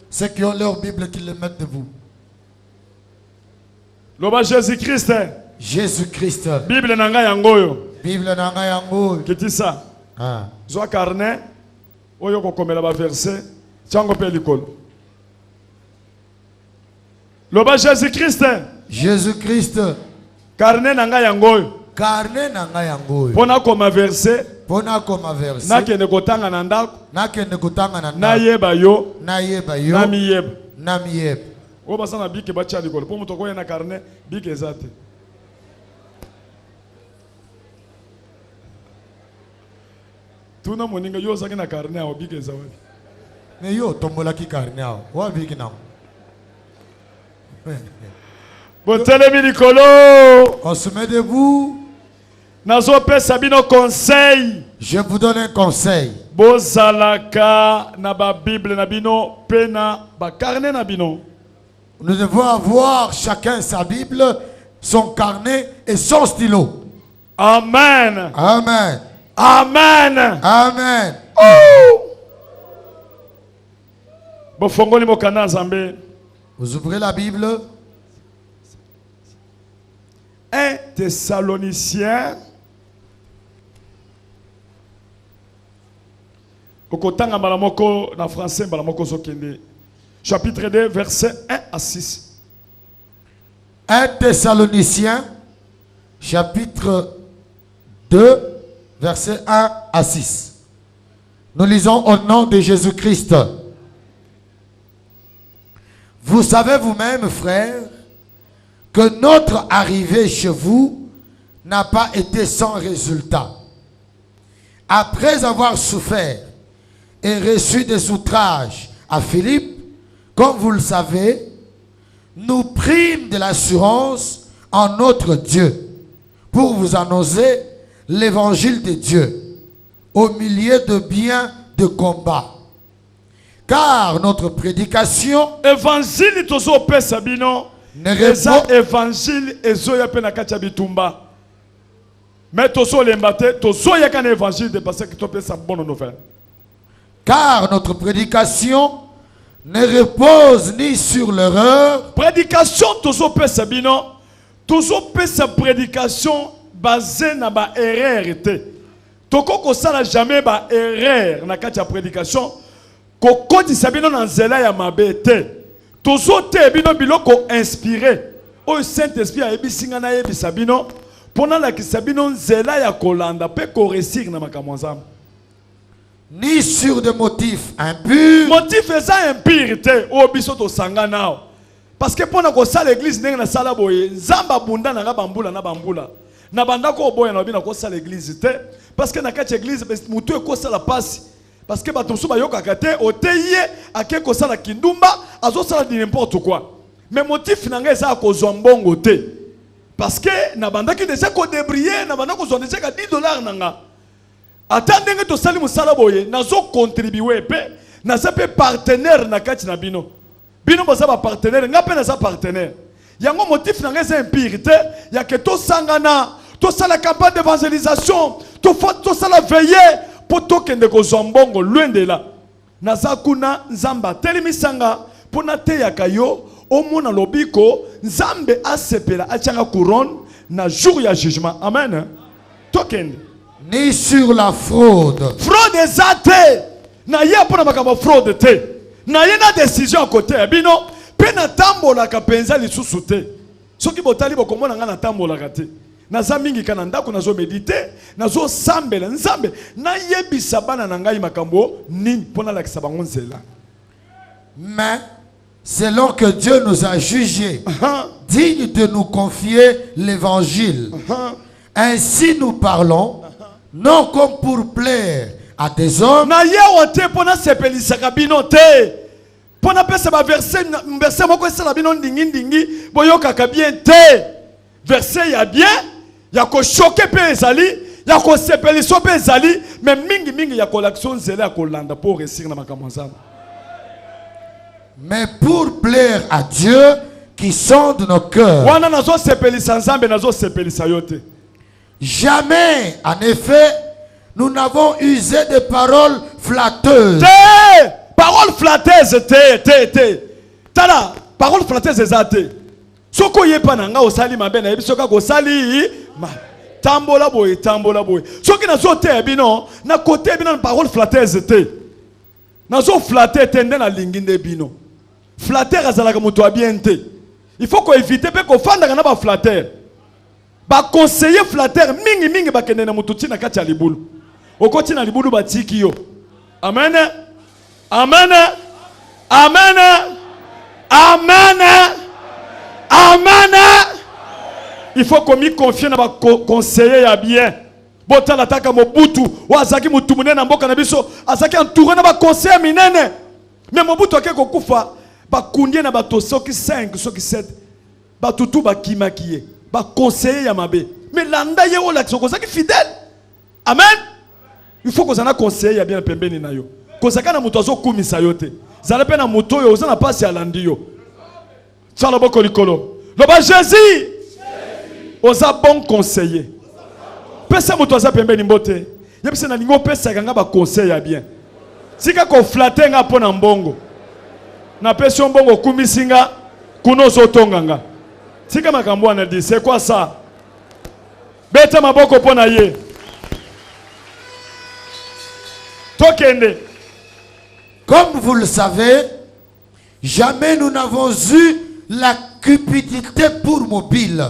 Ceux qui ont leur Bible, qui les mettent debout. Jésus-Christ. Jésus-Christ. Bible nanga yangoyo. Bible nanga yangoyo. Ketisa. Zo carnet. Oyo kokomela ba verset. Tchango pe likolo. Loba Jésus-Christ. Jésus-Christ. Carnet nanga yangoyo. Carnet nanga yangoyo. Pona koma verset. Pona koma verset. Nakende kotanga na ndako. Nakende kotanga na ndako. Nayeba yo. Nayeba yo. Namiyeba. Namiyeba. O basana bike bacha likolo. Po mutoko ya na carnet bike ezate. Tuna moninga yo saki na carnet a bike ezawadi. Mais yo tombola ki carnet a. Wa bike na. Botelemi likolo. On se met debout. Nazo pesa bino conseil. Je vous donne un conseil. Bozalaka na ba Bible na bino pena ba carnet na bino. Nous devons avoir chacun sa Bible, son carnet et son stylo. Amen. Amen. Amen. Amen. Oh. Bofongoli mokana Nzambe. Vous ouvrez la Bible. 1 Thessaloniciens. Okotanga malamoko na français malamoko sokende. Chapitre 2 verset 1 à 6. 1 Thessaloniciens chapitre 2 verset 1 à 6. Nous lisons au nom de Jésus-Christ. Vous savez vous-même, frères, que notre arrivée chez vous n'a pas été sans résultat. Après avoir souffert et reçu des outrages à Philippe, comme vous le savez, nous prîmes de l'assurance en notre Dieu pour vous annoncer l'évangile de Dieu au milieu de bien de combat. Car notre prédication évangile tozo pesa bino eza évangile ezoya pe na kati ya bitumba. Mais tozo lembate tozo ya kana évangile de parce que to pesa bonne nouvelle. Car notre prédication ne repose ni sur l'erreur. Prédication tozo pesa bino tozo pesa prédication basée na ba erreur te. Toko ko sala jamais ba erreur na kati ya prédication. Kokoti sabino na nzela ya mabe te. Tozo te bino biloko inspiré. O Saint-Esprit a ebisinga na yebisa bino pona la kisabino nzela ya kolanda pe ko réussir na makambo nzambe. Ni sur des motifs impurs. Motif eza impur te o biso to sanga nao. Parce que pona ko sala l'église ndenge na sala boye nzamba bunda na bambula na bambula. Na bandako boye na bina ko sala l'église te parce que na kati église mutu ko sala passe. Parce que batomso bayoka kate oteye akeko sala kindumba azo sala n'importe quoi. Mais motif nanga eza ko zombongo te. Parce que na bandaki déjà ko débrier na bandako zo déjà ka $10 nanga. Attendez to sali musala boye nazo contribuer pe na zape partenaire na kati na bino. Bino boza ba partenaire ngape na za partenaire. Yango motif nanga eza impurité ya ke to sangana to sala campagne d'évangélisation to sala veiller poto kende ko zombongo loin de là. Nazakuna nzamba telemisanga pona te yakayo omona lobiko nzambe asepela achanga couronne na jour ya jugement. Amen. Tokende. Ni sur la fraude. Fraude ezate. Na ye pona makamba fraude te. Na ye na décision à côté bino pe na tambola ka penza lisusu te. Soki botali bokomona nga na tambola ka te. Naza mingi kana ndako nazo méditer nazo sambela nzambe na yebisa bana na ngai makambo nini pona la kisabango nzela. Mais selon que Dieu nous a jugés dignes de nous confier l'évangile, ainsi nous parlons, non comme pour plaire à des hommes. Na yewa te pona sepelisa kabino te. Pona pesa ba verset moko sala bino ndingi ndingi boyoka ka bien te. Verset ya bien ya ko choquer pe ezali ya ko sepeliso pe ezali mais mingi ya collection zela ko landa pour réussir na makambo nzambe. Mais pour plaire à Dieu qui sonde nos cœurs. Wana nazo sepelisa nzambe nazo sepelisa yote. Jamais en effet nous n'avons usé de paroles flatteuses. Parole flatteuse te. Tala, parole flatteuse ezate. Soko yepa nanga osali mabe na yebi soka ko sali ma. Tambola boy. Soki na zo te bino, na côté bino parole flatteuse te. Na zo flatter tende na linginde bino. Flatter azalaka moto bien te. Il faut qu'on évite pe ko fanda na ba flatter. Ba conseiller flatter mingi ba kende na moto tina kati ya libulu. Okoti na libulu ba tiki yo. Amen. Il faut qu'on m'y confie na ba conseiller ya bien. Botala taka Mobutu, wazaki mutu munene na mboka na biso, azaki entouré na ba conseiller minene. Mais Mobutu akeko kufa, ba kundie na bato soki 5, soki 7. Ba tutu ba kimakiye, ba conseiller ya mabe. Mais landa ye ola kisoko fidèle. Amen. Il faut qu'on ait conseiller ya bien pembeni na yo. Kozaka na mutu azo kumisa yo te. Zala pe na mutu yo oza na pasi ya landi yo. Tsala boko likolo. Loba Jésus. Oza bon conseiller. Pesa mutu aza pembeni mbote. Yebise na lingo pesa kanga ba conseil ya bien. Sika ko flatter nga pona mbongo. Na pesa mbongo kumisinga kuno zotonganga. Sika makambo ana dit c'est quoi ça? Beta maboko pona ye. Tokende. Comme vous le savez, jamais nous n'avons eu la cupidité pour mobile.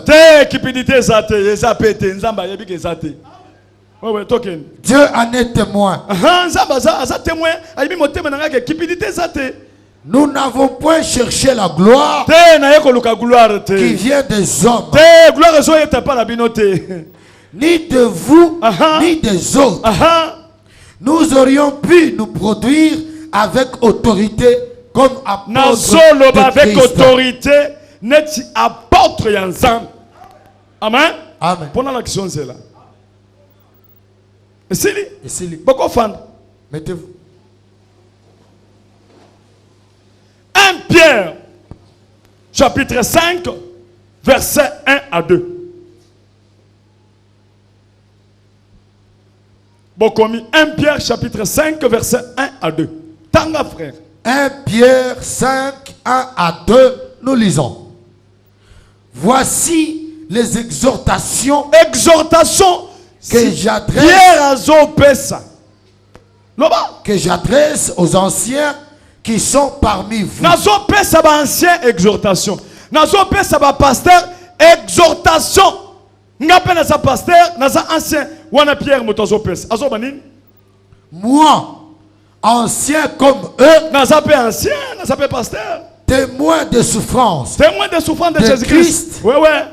Dieu en est témoin. Nous n'avons point cherché la gloire qui vient des hommes, ni de vous, ni des autres. Nous aurions pu nous produire avec autorité comme apôtre avec autorité, net apôtre ensemble. Amen. Amen. Pendant l'action c'est là. Et c'est lui. Beaucoup fan. Mettez-vous. 1 Pierre chapitre 5 verset 1 à 2. Bokomi 1 Pierre chapitre 5 verset 1 à 2. Tanga frère. 1 Pierre 5, 1 à 2, nous lisons. Voici les exhortations que j'adresse aux anciens qui sont parmi vous. Nazo pesa ba ancien exhortation. Nazo pesa ba pasteur exhortation. Ngape na sa pasteur, na sa ancien wana Pierre motozo pesa. Azo banini? Moi, ancien comme eux, na sa pe ancien, na sa pe pasteur, témoin de souffrance de Jésus-Christ. Ouais.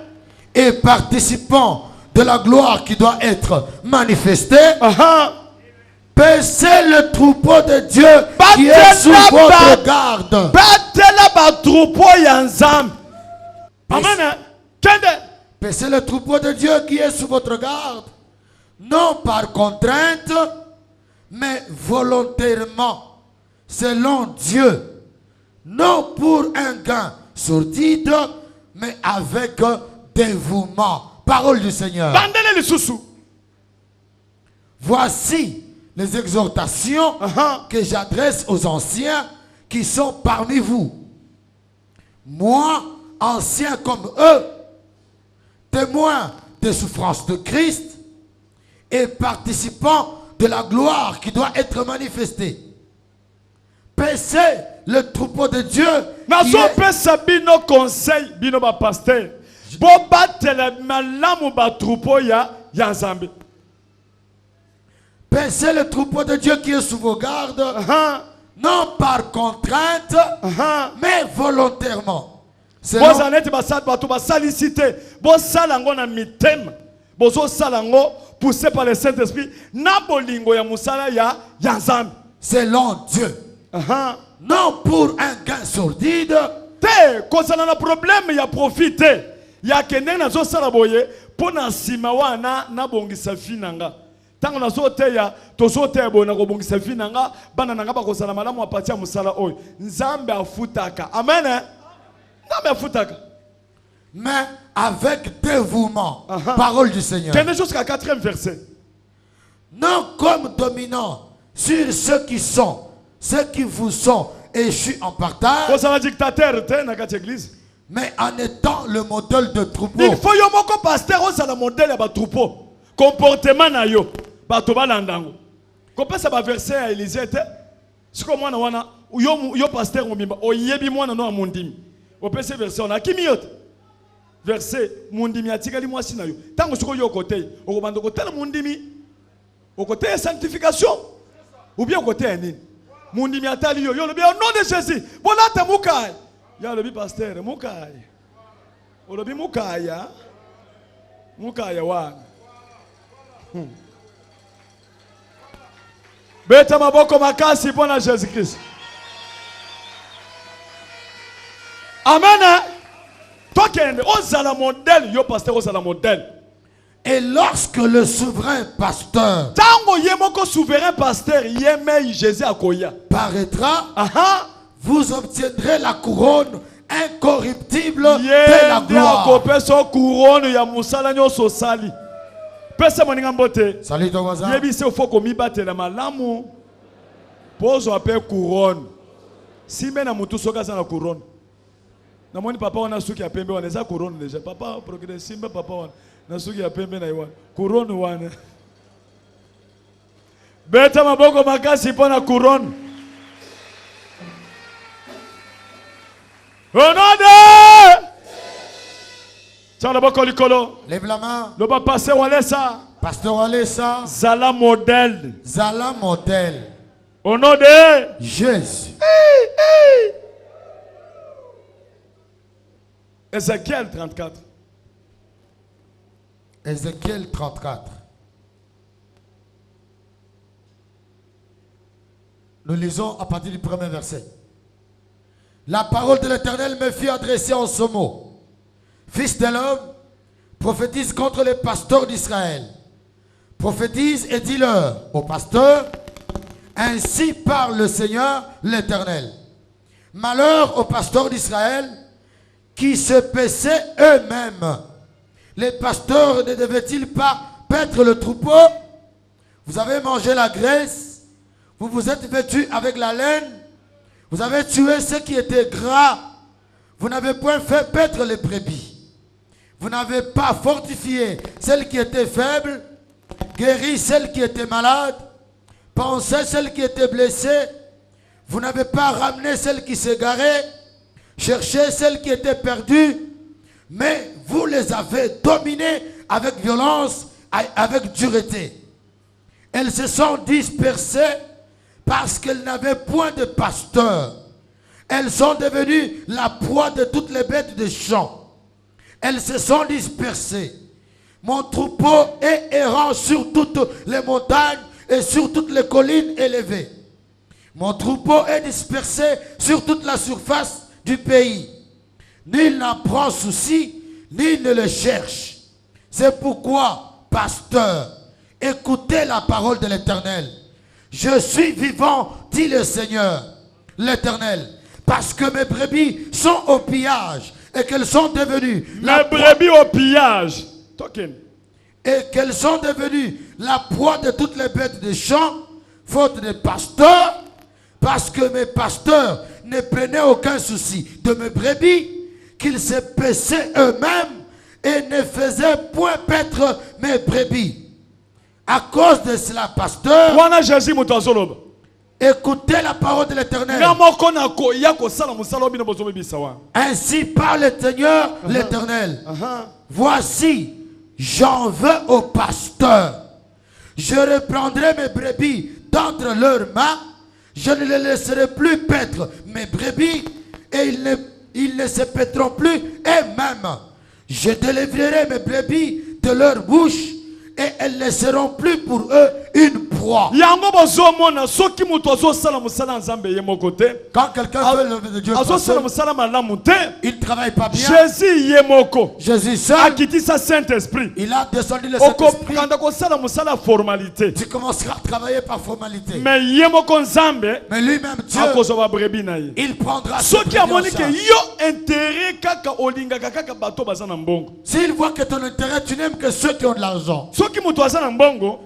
Et participant de la gloire qui doit être manifestée. Paissez le troupeau de Dieu qui est sous votre garde. Paissez le troupeau de Dieu qui est sous votre garde. Non par contrainte, mais volontairement, selon Dieu. Non pour un gain sordide, mais avec dévouement. Parole du Seigneur. Voici les exhortations que j'adresse aux anciens qui sont parmi vous. Moi, ancien comme eux, témoin des souffrances de Christ et participant de la gloire qui doit être manifestée. Paissez le troupeau de Dieu. Paissez le troupeau de Dieu qui est sous vos gardes, non par contrainte, mais volontairement. Poussé par le Saint-Esprit, selon Dieu. Non pour un gain sordide. Concernant le problème, il y a profité. Il y a quelqu'un qui a salaboye pour nasima wana na bongisa finanga. Tango na zote ya tozote bona ko bongisa finanga bana nanga ba kosala malamu apatia musala oyo. Nzambe afutaka. Amen. Nzambe afutaka. Mais avec dévouement. Parole du Seigneur. Tenez jusqu'à 4e verset. Non comme dominant sur ceux qui sont ceux qui vous sont échus en partage, Vous êtes dictateur dans cette église. mais en étant le modèle de troupeau. Il faut que le pasteur soit le modèle de troupeau. Comportement na yo. Bato balandango. Quand ça va verser à Élisée, c'est comme moi wana yo pasteur mumimba oyebi mwana no amundimi. Opese verset on a kimi yote. Verset mundimi atikali mwasi na yo. Tango siko yo côté, okobanda côté le mundimi. Au côté sanctification ou bien au côté nini. Mundimi atali yo le bien au nom de Jésus. Voilà ta mukai. Ya le bi pasteur mukai. O le bi mukaya. Mukaya wana. Beta maboko makasi pour Jésus-Christ. Amen. Toi qui es un modèle, yo pasteur aux un modèle. Et lorsque le souverain pasteur Tango yemoko souverain pasteur yeme Jésus akoya paraîtra, aha, vous obtiendrez la couronne incorruptible de la gloire. Yé so couronne ya musala nyoso sali. Pesa moninga mbote. Salut ton voisin. Yebi se faut komi batela malamu. Pozo appelle couronne. Si mena mutu soka za na couronne. Na moni papa wana suki ya pembe wana za couronne déjà. Papa progrès simba papa wana na suki ya pembe na iwa. Couronne wana. Beta maboko makasi pona couronne. Onade! Tiens le boko likolo. Lève la main. Le ba passer walesa. Pasteur Walesa. Zala modèle. Zala modèle. Au nom de Jésus. Ézéchiel 34. Ézéchiel 34. Nous lisons à partir du premier verset. La parole de l'Éternel me fit adresser en ce mot. Fils de l'homme, prophétise contre les pasteurs d'Israël. Prophétise et dis-leur aux pasteurs, ainsi parle le Seigneur l'Éternel. Malheur aux pasteurs d'Israël qui se paissaient eux-mêmes. Les pasteurs ne devaient-ils pas paître le troupeau? Vous avez mangé la graisse, vous vous êtes vêtus avec la laine, vous avez tué ceux qui étaient gras, vous n'avez point fait paître les brebis. Vous n'avez pas fortifié celles qui étaient faibles, guéri celles qui étaient malades, pensé celles qui étaient blessées. Vous n'avez pas ramené celles qui s'égaraient, cherché celles qui étaient perdues, mais vous les avez dominées avec violence, avec dureté. Elles se sont dispersées parce qu'elles n'avaient point de pasteur. Elles sont devenues la proie de toutes les bêtes des champs. Elles se sont dispersées. Mon troupeau est errant sur toutes les montagnes et sur toutes les collines élevées. Mon troupeau est dispersé sur toute la surface du pays. Nul n'en prend souci, ni ne le cherche. C'est pourquoi, pasteur, écoutez la parole de l'Éternel. Je suis vivant, dit le Seigneur, l'Éternel, parce que mes brebis sont au pillage et qu'elles sont devenues mes brebis au pillage. Token. Et qu'elles sont devenues la proie de toutes les bêtes des champs, faute de pasteurs, parce que mes pasteurs ne prenaient aucun souci de mes brebis, qu'ils se paissaient eux-mêmes et ne faisaient point paître mes brebis. À cause de cela, pasteur, écoutez la parole de l'Éternel. Ainsi parle le Seigneur l'Éternel. Voici, j'en veux aux pasteurs. Je reprendrai mes brebis d'entre leurs mains. Je ne les laisserai plus paître mes brebis et ils ne se paîtront plus eux-mêmes. Je délivrerai mes brebis de leur bouche et elles ne seront plus pour eux une proie. Quand quelqu'un veut l'œuvre de Dieu, il ne travaille pas bien. Jésus seul, il a descendu le Saint-Esprit. Tu commenceras à travailler par formalité. Mais lui-même, Dieu, il prendra ce qui s'il voit que ton intérêt, tu n'aimes que ceux qui ont de l'argent.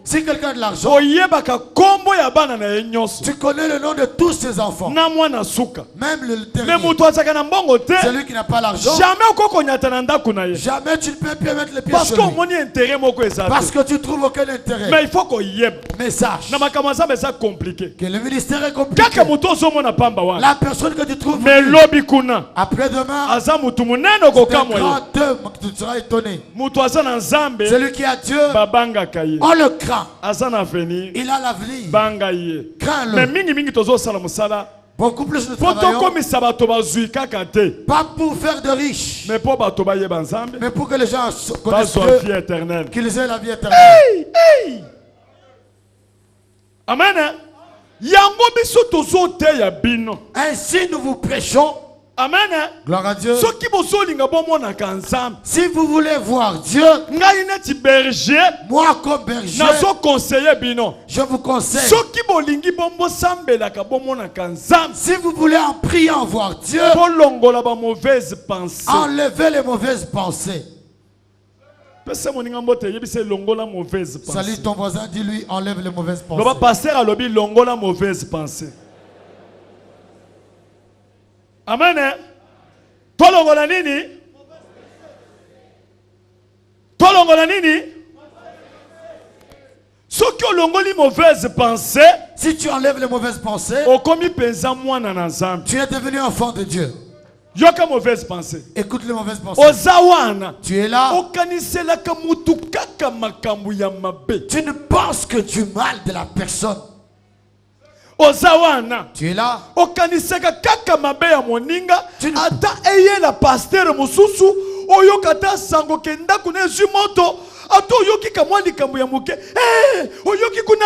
Si quelqu'un a de l'argent, il oyebaka kombo ya bana na ye nyonso. Tu connais le nom de tous ses enfants. Na mwana suka. Même le Mais dernier. mutu azaka na mbongo te. Celui qui n'a pas l'argent. Jamais okokonyata na ndako na ye. Jamais tu ne peux plus mettre les pieds Parce sur que lui. omoni intérêt moko eza. Parce que tu trouves aucun intérêt. Mais il faut qu'on yeb. Mais sache Na makambo nzambe eza compliqué. que le ministère est compliqué. Kaka mutu ozomona pamba wana. La personne que tu trouves Mais lobi kuna. après-demain, Aza mutu munene c'est un okokamwa ye. grand homme que tu seras étonné. Mutu aza na nzambe. Celui qui a Dieu, Babangaka ye. on le craint. Aza na avenir. Il a l'avenir. Banga ye. Mais Crains-le. mingi tozosala musala. Beaucoup plus de Po travail. tokomisa bato bazwi kaka te. Pas pour faire de riches, Mais po bato bayeba nzambe. mais pour que les gens connaissent Bazwa vie Dieu, éternelle. qu'ils aient la vie éternelle. Hey, hey. Amen. Yango biso tozote ya bino. Ainsi nous vous prêchons. Amen. Gloire à Dieu. Soki bozolinga bomonaka nzambe. Si vous voulez voir Dieu, Ngai neti berger. moi comme berger, Nazo conseiller bino. je vous conseille. Soki bolingi bombo sambelaka bomonaka nzambe. Si vous voulez en priant voir Dieu, Bolongola ba mauvaise pensée. enlevez les mauvaises pensées. Pese moninga mbote yebise longola mauvaise pensée. Salut ton voisin, dis-lui, enlève les mauvaises Loba pensées. pasteur alobi longola mauvaise pensée. Amen. Tolongola nini? Tolongola nini? Soki olongoli mauvaise pensée, Si tu enlèves les mauvaises pensées, okomi penza mwana na nzambe. tu es devenu enfant de Dieu. Yoka mauvaise pensée. Écoute les mauvaises pensées. Oza wana. Tu es là, Okaniselaka mutu kaka makambo ya mabe. tu ne penses que du mal de la personne. Oza wana. Tu es là, Okanisaka kaka mabe ya moninga. Tu ne- Ata eye la pasteur mususu. Oyokata sango kenda kuna moto. Ato oyoki kamwa likambo ya moke. Oyoki kuna.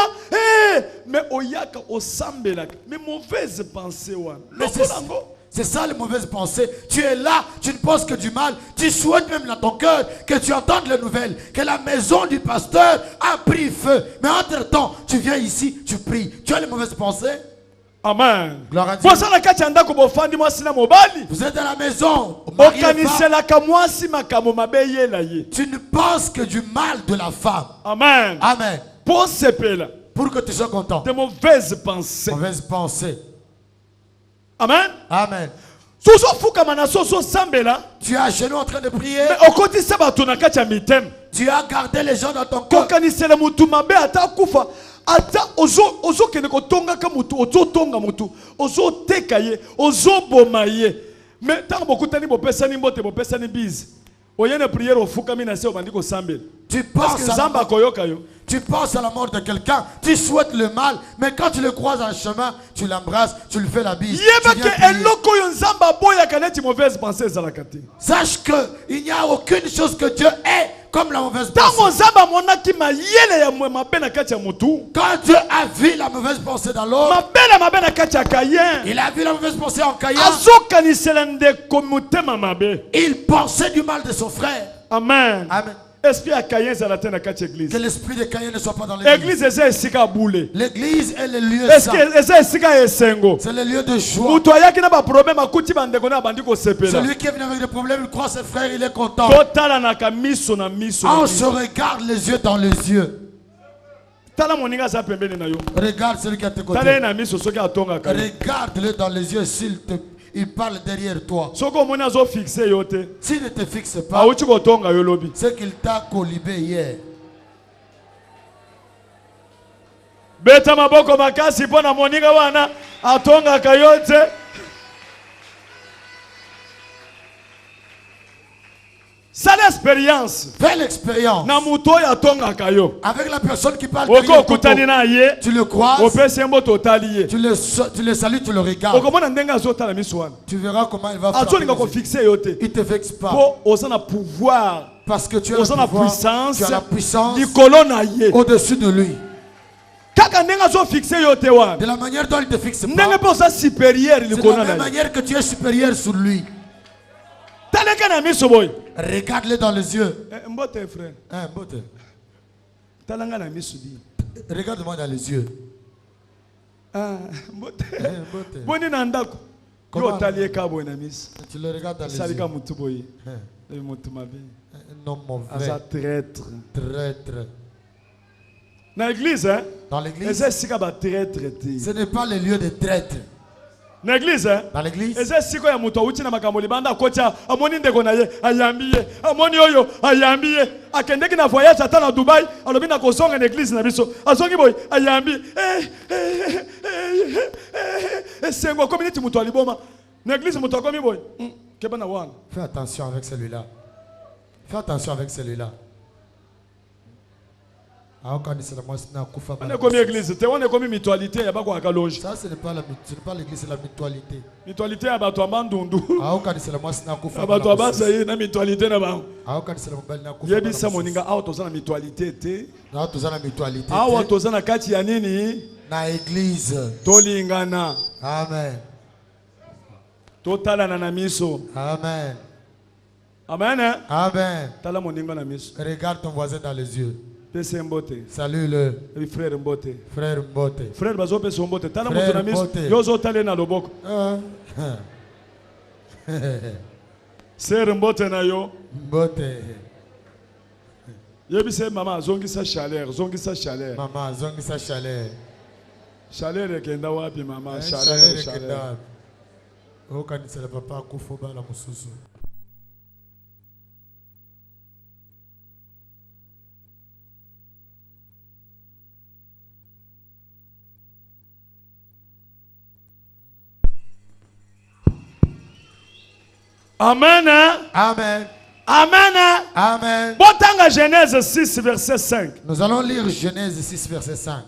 Mais oyaka osambelaka. Mais mauvaise pensée wana. Mais Lokolango. c'est ça les mauvaises pensées. Tu es là, tu ne penses que du mal. Tu souhaites même dans ton cœur que tu entendes les nouvelles, que la maison du pasteur a pris feu. Mais entre-temps, tu viens ici, tu pries. Tu as les mauvaises pensées. Amen. Gloire à Dieu. Voici la kati andako bofandi mwasi na mobali. Vous êtes à la maison, marié, femme. Okaniselaka mwasi makambo mabe yela ye. Tu ne penses que du mal de la femme. Amen. Amen. Pour sepela. Pour que tu sois content. De mauvaises pensées. Mauvaise pensée. Amen. Amen. Soso fukama na soso sambela. Tu es à genoux en train de prier. Mais okoti sabato na kati ya mitem. Tu as gardé les gens dans ton cœur. Kokanisela mutu mabe ata kufa. Ata ozo kene kotonga ka mutu. Ozo tonga mutu. Ozo teka ye. Ozo boma ye. Mais tant bokutani bopesani mbote bopesani bize. Oyene prière ofukami na se obandiko sambela. Tu Parce que penses, à la Zamba mort, koyoka yo. tu penses à la mort de quelqu'un. Tu souhaites le mal. Mais quand tu le croises en chemin, tu l'embrasses, tu lui fais la bise. tu Yeba viens ke prier. eloko yo nzamba boya kaneti mauvaise pensée zalaka te. Sache qu'il n'y a aucune chose que Dieu est comme la mauvaise Tango pensée. nzamba monaki mayele ya mabe na kati ya mutu. Quand Dieu a vu la mauvaise pensée dans l'homme, Mabe na kati ya Kayen. il a vu la mauvaise pensée en Caïn. Azokanisela ndeko motema mabe. Il pensait du mal de son frère. Amen. Amen. Esprit ya Kayen ezala te na kati ya Que église. l'esprit de Caïn ne soit pas dans l'église. Église eza esika boule. L'église est le lieu Est-ce saint. que eza esika esengo? C'est le lieu de joie. Mutu ayaki na ba problème akuti bandeko na bandi kosepela. Celui qui est venu avec des problèmes, il croit ses frères, il est content. Totala na ka miso na miso. On se regarde les yeux dans les yeux. Tala moninga za pembeni na yo. Regarde celui qui est à tes Tala côtés. na miso soki atongaka. Regarde-le dans les yeux il parle derrière toi. Soko omoni azo fixe yo te. S'il ne te fixe pas, Auti kotonga yo lobi. c'est qu'il t'a colibé hier. Beta maboko makasi mpo na moninga wana atongaka yo te. Sale expérience. Fais l'expérience. Na muto ya atongaka yo. Avec la personne qui parle Oko derrière okutani na ye. tu le croises, Opesi mboto otali ye. tu le salues, tu le regardes. Okomona ndenge azotala miso wana. Tu verras comment il va faire. Azolinga ko fixe yo te. Il ne te fixe pas. Po oza na pouvoir. Parce que tu as Oza le na pouvoir, puissance. tu as la puissance Likolo na ye. au-dessus de lui. Kaka ndenge azo fixe yo te wana. De la manière dont il ne te fixe pas, Ndenge po oza supérieur c'est de likolo la na même ye. manière que tu es supérieur sur lui. Taleka na miso boy. Regarde-le dans les yeux. Mbote frère. Hein, Bote. Talanga na miso di. Regarde-moi dans les yeux. Ah, mbote. Hein, Bote. Boni na ndako. Comment? Yo taliye ka boy na miso. Tu le regardes dans les yeux. Salika mutu boy. Hein, Le mutu mabe. un homme Aza mauvais, traître. traître. Na église hein. Dans l'église, ce n'est pas le lieu de traite. L'église, hein? Dans l'église, c'est quoi ya muto uchi na makambo libanda kocha amoni ndeko na ye ayambiye amoni oyo ayambiye akendeki na voyage ata na Dubai alobi na kozonga na église na biso azongi boy ayambi sengo community muto aliboma na église muto komi boy keba na wana. Fais attention avec celui-là. Fais attention avec celui-là. On est comme l'église, on est comme mutualité, il n'y a pas quoi à loge. Ça, ce n'est pas l'église, c'est la mutualité. Mutualité, il y a pas toi bandundu. Il y a pas ça, il y a mutualité là-bas. Il y a bisa moninga, ah, tu as la mutualité, tu. Ah, tu as la mutualité. Ah, tu as la kati ya nini? Na église. Tolingana. Amen. Totala na miso. Amen. Amen. Amen. Tala moninga na miso. Regarde ton voisin dans les yeux. Salut-le. Frère Mbote. Frère Mbote. Frère Bazope Sombote. Tala moto na miso. Yozo tale na loboko. Sœur Mbote na yo. Mbote. Yebise mama zongisa chaleur, zongisa chaleur. Maman zongisa chaleur. Chaleur ekenda wapi mama? Chaleur ekenda. Okanisa le papa kufoba la mususu. Amen. Amen. Amen. Amen. Botanga Genèse 6, verset 5. Nous allons lire Genèse 6, verset 5.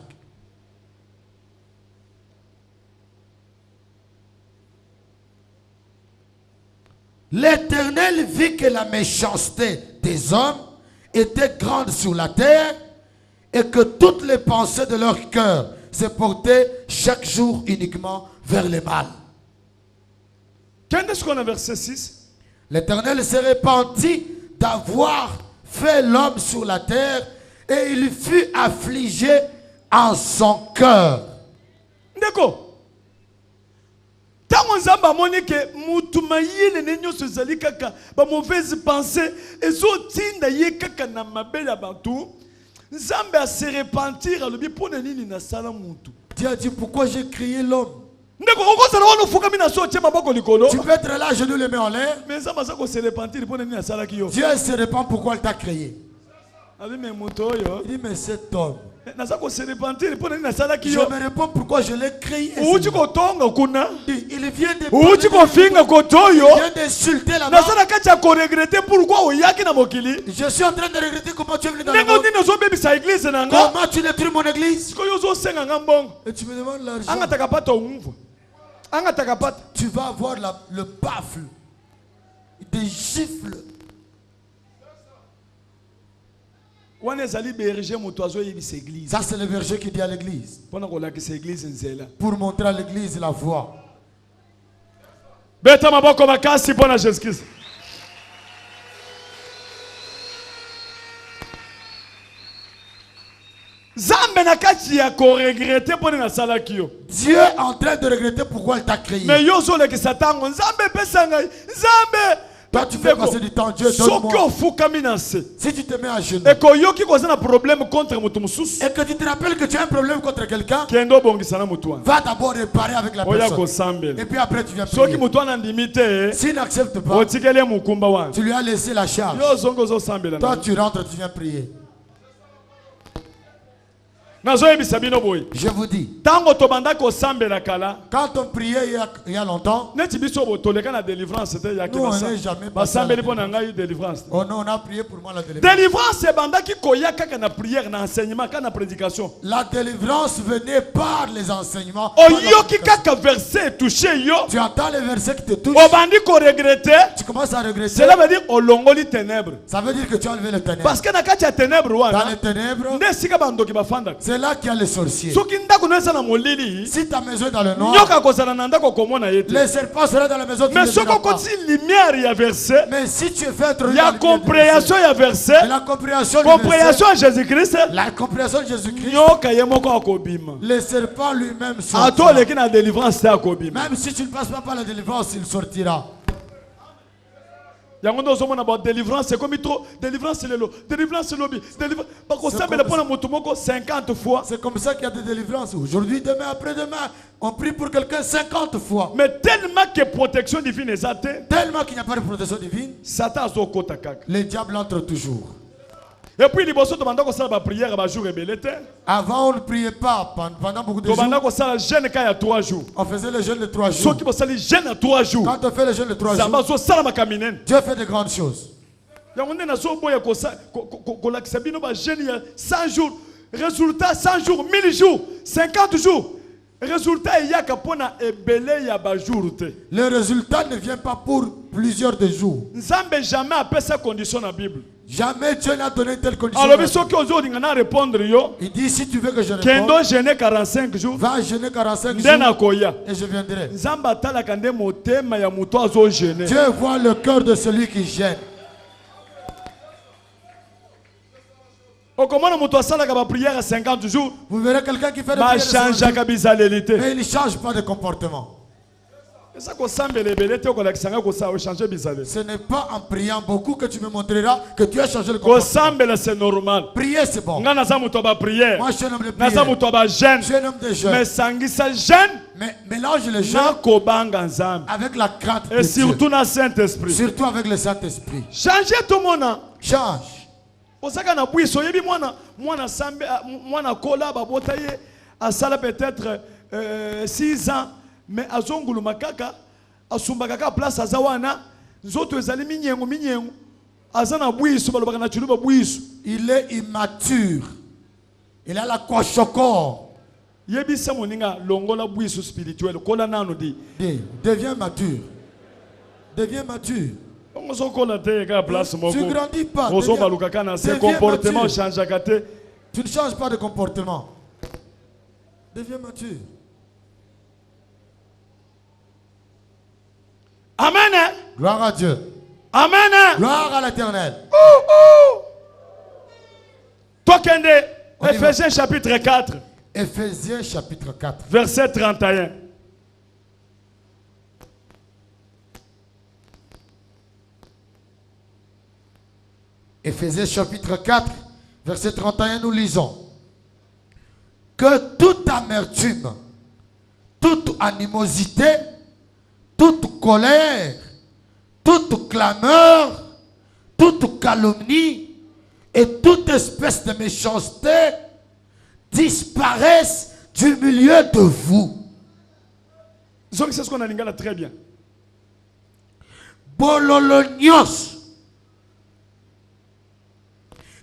L'Éternel vit que la méchanceté des hommes était grande sur la terre et que toutes les pensées de leur cœur se portaient chaque jour uniquement vers le mal. Qu'est-ce qu'on a verset 6? L'Éternel se répandit d'avoir fait l'homme sur la terre et il fut affligé en son cœur. Ndeko. Tango nzamba moni ke mutu mayele ne nyoso zali kaka ba mauvaise pensée ezotinda ye kaka na mabele batu nzambe a se repentir alobi pona nini na sala mutu. Dieu a dit pourquoi j'ai créé l'homme. Tu peux être là, genoux les mains en l'air. Mais ça se repentir pour nini na sala ki yo. Dieu se répand pourquoi il t'a créé. Abi me mutu oyo. Il dit mais cet homme. Je me réponds pourquoi je l'ai créé. Il vient d'insulter la mort. Je suis en train de regretter comment tu es venu dans le monde. Comment tu détruis mon église. Et tu me demandes l'argent. Tu vas avoir le baffle, des gifles. Ça c'est le berger qui dit à l'église. Pour montrer à l'église la voie. Dieu est en train de regretter pourquoi il t'a créé. Toi tu fais passer du temps, Dieu donne-moi. Si tu te mets à genoux et que tu te rappelles que tu as un problème contre quelqu'un, va d'abord réparer avec la personne. Et puis après tu viens prier. S'il n'accepte pas, tu lui as laissé la charge. Toi tu rentres, tu viens prier. Je vous dis, quand on priait il y a longtemps, nous on n'est jamais passé. Oh non, on a prié pour moi la délivrance. La délivrance venait par les enseignements. Tu entends les versets qui te touchent. Tu commences à regretter. Cela veut dire ténèbres. Ça veut dire que tu as enlevé les ténèbres. Parce que dans les ténèbres, c'est là qu'il y a les sorciers. Si ta maison est dans le noir, les serpents seront dans la maison. Mais si tu es fait introduire, il y a compréhension, il y a verset. La compréhension à Jésus-Christ. La compréhension de Jésus-Christ. Le serpent lui-même sortira. Même si tu ne passes pas par la délivrance, il sortira. yango ndo ozomona ba délivrance c'est comme trop délivrance c'est lelo délivrance lobby délivrance ba ko sambela pona moto moko 50 fois. C'est comme ça qu'il y a des délivrances. Aujourd'hui, demain, après-demain, on prie pour quelqu'un 50 fois. Mais tellement que protection divine est atteinte, Tellement qu'il n'y a pas de protection divine, Satan azokota kaka. le diable entre toujours. Et puis liboso to banda ko sala ba prière ba jour rebelete. Avant, on ne priait pas pendant beaucoup de To jours. banda ko sala jeûne ka ya 3 jours. On faisait le jeûne de 3 Ceux jours. qui vont salir jeûne à 3 jours. Quand on fait le jeûne de 3 Zamba jours, zo sala makaminen. Dieu fait de grandes choses. Yango nde na so boya ko sa ko lakisa bino ba jeûne ya 100 jours. Résultat 100 jours, 1000 jours, 50 jours. Résultat il y a kapona ebele ya ba jour te. Le résultat ne vient pas pour plusieurs de jours. Nzambe jamais appelle sa condition dans la Bible. Jamais Dieu n'a donné telle condition. Alors biso ki aujourd'hui ngana répondre yo. Il dit, si tu veux que je réponde, Kendo jeûner 45 jours. va jeûner 45 Ndena jours koya. et je viendrai. Nzambe atalaka nde motema ya muto azo jeûner. Dieu voit le cœur de celui qui gêne. Okomona muto asalaka ba prière à 50 jours. Vous verrez quelqu'un qui fait des Ba prières de 50 change ka bizalelité. mais il ne change pas de comportement. Ça ko sambele belete ko lakisanga ko sa changer bizalé. Ce n'est pas en priant beaucoup que tu me montreras que tu as changé le Ko comportement. sambele c'est normal. Prier, c'est bon. Nga naza muto ba prière. Moi, je suis un homme de Naza prière. muto ba jeûne. Je suis un homme de jeûne. Mais sangisa jeûne Mais mélange le na jeûne ko banga nzambe. avec la crainte de Et Dieu. surtout na Saint-Esprit. Surtout avec le Saint-Esprit. Changer tout monde. Change. Osaka na bwiso yebi mwana sambe mwana kola babota ye asala peut-être 6 ans mais azongulu makaka asumbaka ka place azawana nzoto ezali minyengo azana bwiso balobaka na chuluba bwiso. Il est immature. Il a la coche-corps. Yebi sa moninga longola bwiso spirituel kola nano di. Deviens mature. Deviens mature. On se kola te ka place moko. Tu grandis pas. On se baluka kana ses comportements changent kate. Tu ne changes pas de comportement. Deviens mature. Amen. Gloire à Dieu. Amen. Gloire à l'Éternel. Tokende On y va. Ephésiens chapitre 4 Éphésiens chapitre 4. verset 31. Éphésiens chapitre 4, verset 31, nous lisons. Que toute amertume, toute animosité, toute colère, toute clameur, toute calomnie et toute espèce de méchanceté disparaissent du milieu de vous. C'est ce qu'on a lingala très bien. Bololonios,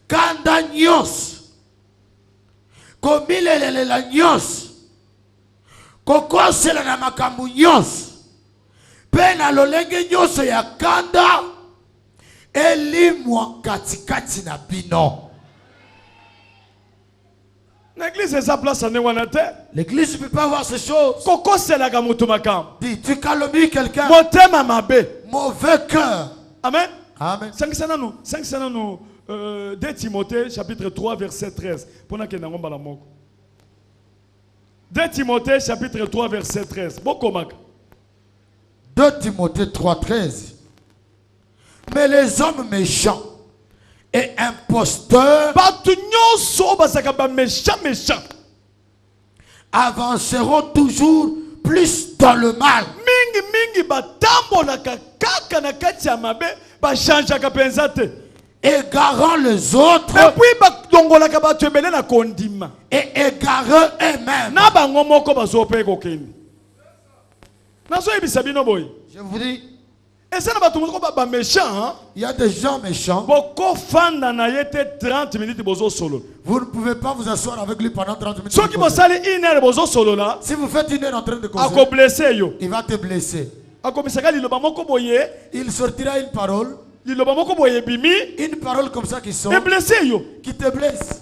kandanios, komilelelela nyos, kokosela na makambo nyos, pe na lolenge nyonso ya kanda, elimwa katikati na bino. L'église est sa place en Ewanate. L'église ne peut pas voir ces choses. Koko c'est la gamutumakam. Dis, tu calomnies quelqu'un, Motema mabe. mauvais cœur. Amen. Amen. 5 nous 2 Timothée chapitre 3 verset 13. Pona ke ngomba la moko. 2 Timothée chapitre 3 verset 13. Bokomaka. 2 Timothée 3, 13. Mais les hommes méchants et imposteurs Batu nyonso basaka ba méchant avanceront toujours plus dans le mal, mingi batambolaka kaka na kati ya mabe bachangeaka penza te. égarant les autres Et puis batongolaka bato ebele na kondima et égarant eux-mêmes. na bango moko bazope kokende nazoyebisa bino boye Je vous dis, eza na bato moko ba méchant il y a des gens méchants. bokofanda na ye te 30 minutes bozosolola Vous ne pouvez pas vous asseoir avec lui pendant 30 minutes. soki bosali 1 heure bozosolola Si vous faites 1 heure en train de causer, akoblesse yo il va te blesser. akomisaka liloba moko boye Il sortira une parole bimi une parole comme ça qui sort, eblesse yo qui te blesse.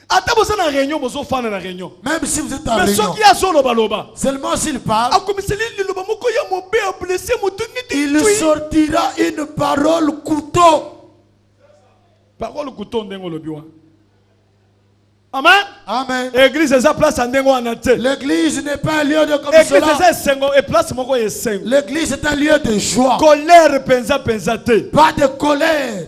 ata boza na réunion bozofanda na réunion Même si vous êtes en mais réunion. soki azolobaloba Seulement s'il parle, akomiseli liloba moko ya mobe ablesse moto il niti sortira une parole couteau. parole couteau ndenge olobi wa Amen. Amen. Église eza place andengo anate. L'église n'est pas un lieu de comme Église cela. eza sengo et place moko yesengo. L'église est un lieu de joie. Colère penza te. Pas de colère.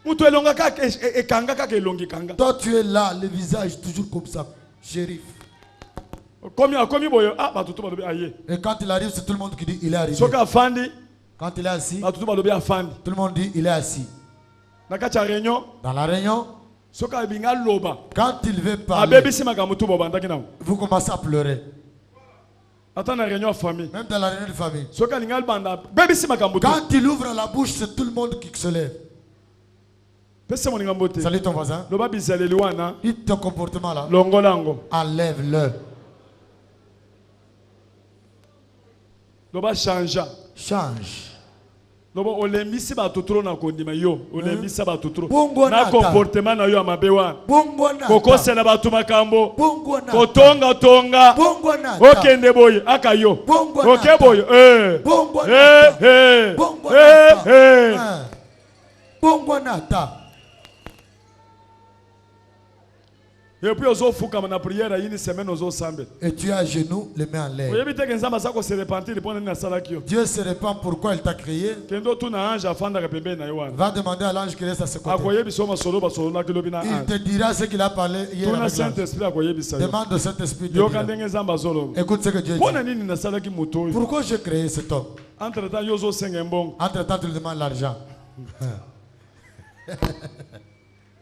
Mutu elonga kaka ekanga kaka elongi kanga. Toi tu es là, le visage toujours comme ça, shérif. Komi boyo batutu balobi aye. Et quand il arrive, c'est tout le monde qui dit il est arrivé. Soka afandi. Quand il est assis, Batutu balobi afandi. tout le monde dit il est assis. Na kati ya réunion. Dans la réunion, Soka binga loba. quand il veut parler, Abebisi makamutu bobandaki na. vous commencez à pleurer. Attends la réunion famille. Même dans la réunion de famille. Soka linga banda. Bebisi makamutu. Quand il ouvre la bouche, c'est tout le monde qui se lève. Pese moninga mbote. Salut ton voisin. Loba bizaleli wana. Il ton comportement là. Longolango. Enlève-le. Loba changea. Change. Loba olembisi batuturo na kondima yo. Olembisa batuturo. Bongo Na nata. comportement na yo amabewa. Bongo nata. Kokosela batu makambo. Bongo nata. Kotonga. Bongo nata. Okende boye akayo. Bongo Oke nata. boye. Bongo nata. Bongo nata. Bongo nata. Et puis ozo fuka na prière une semaine ozo sambe. Et tu es à genoux, les mains en l'air. Oyebi te nzamba sako se repentir pour na salakio. Dieu se répand pourquoi il t'a créé. Kendo tu na ange afanda ka pembe na yo wana. Va demander à l'ange qui reste à ses côtés. Akoyebi soma solo ba solo na kilobi na Il ange. te dira ce qu'il a parlé hier Tuna avec l'ange. Saint-Esprit akoyebi sa. Demande au Saint-Esprit de Yo dire. kandenge nzamba zolo. Écoute ce que Dieu dit. Pona nini na salaki moto. Pourquoi j'ai créé cet homme? Entre temps yo zo senga mbongo. Entre temps, tu lui demandes l'argent.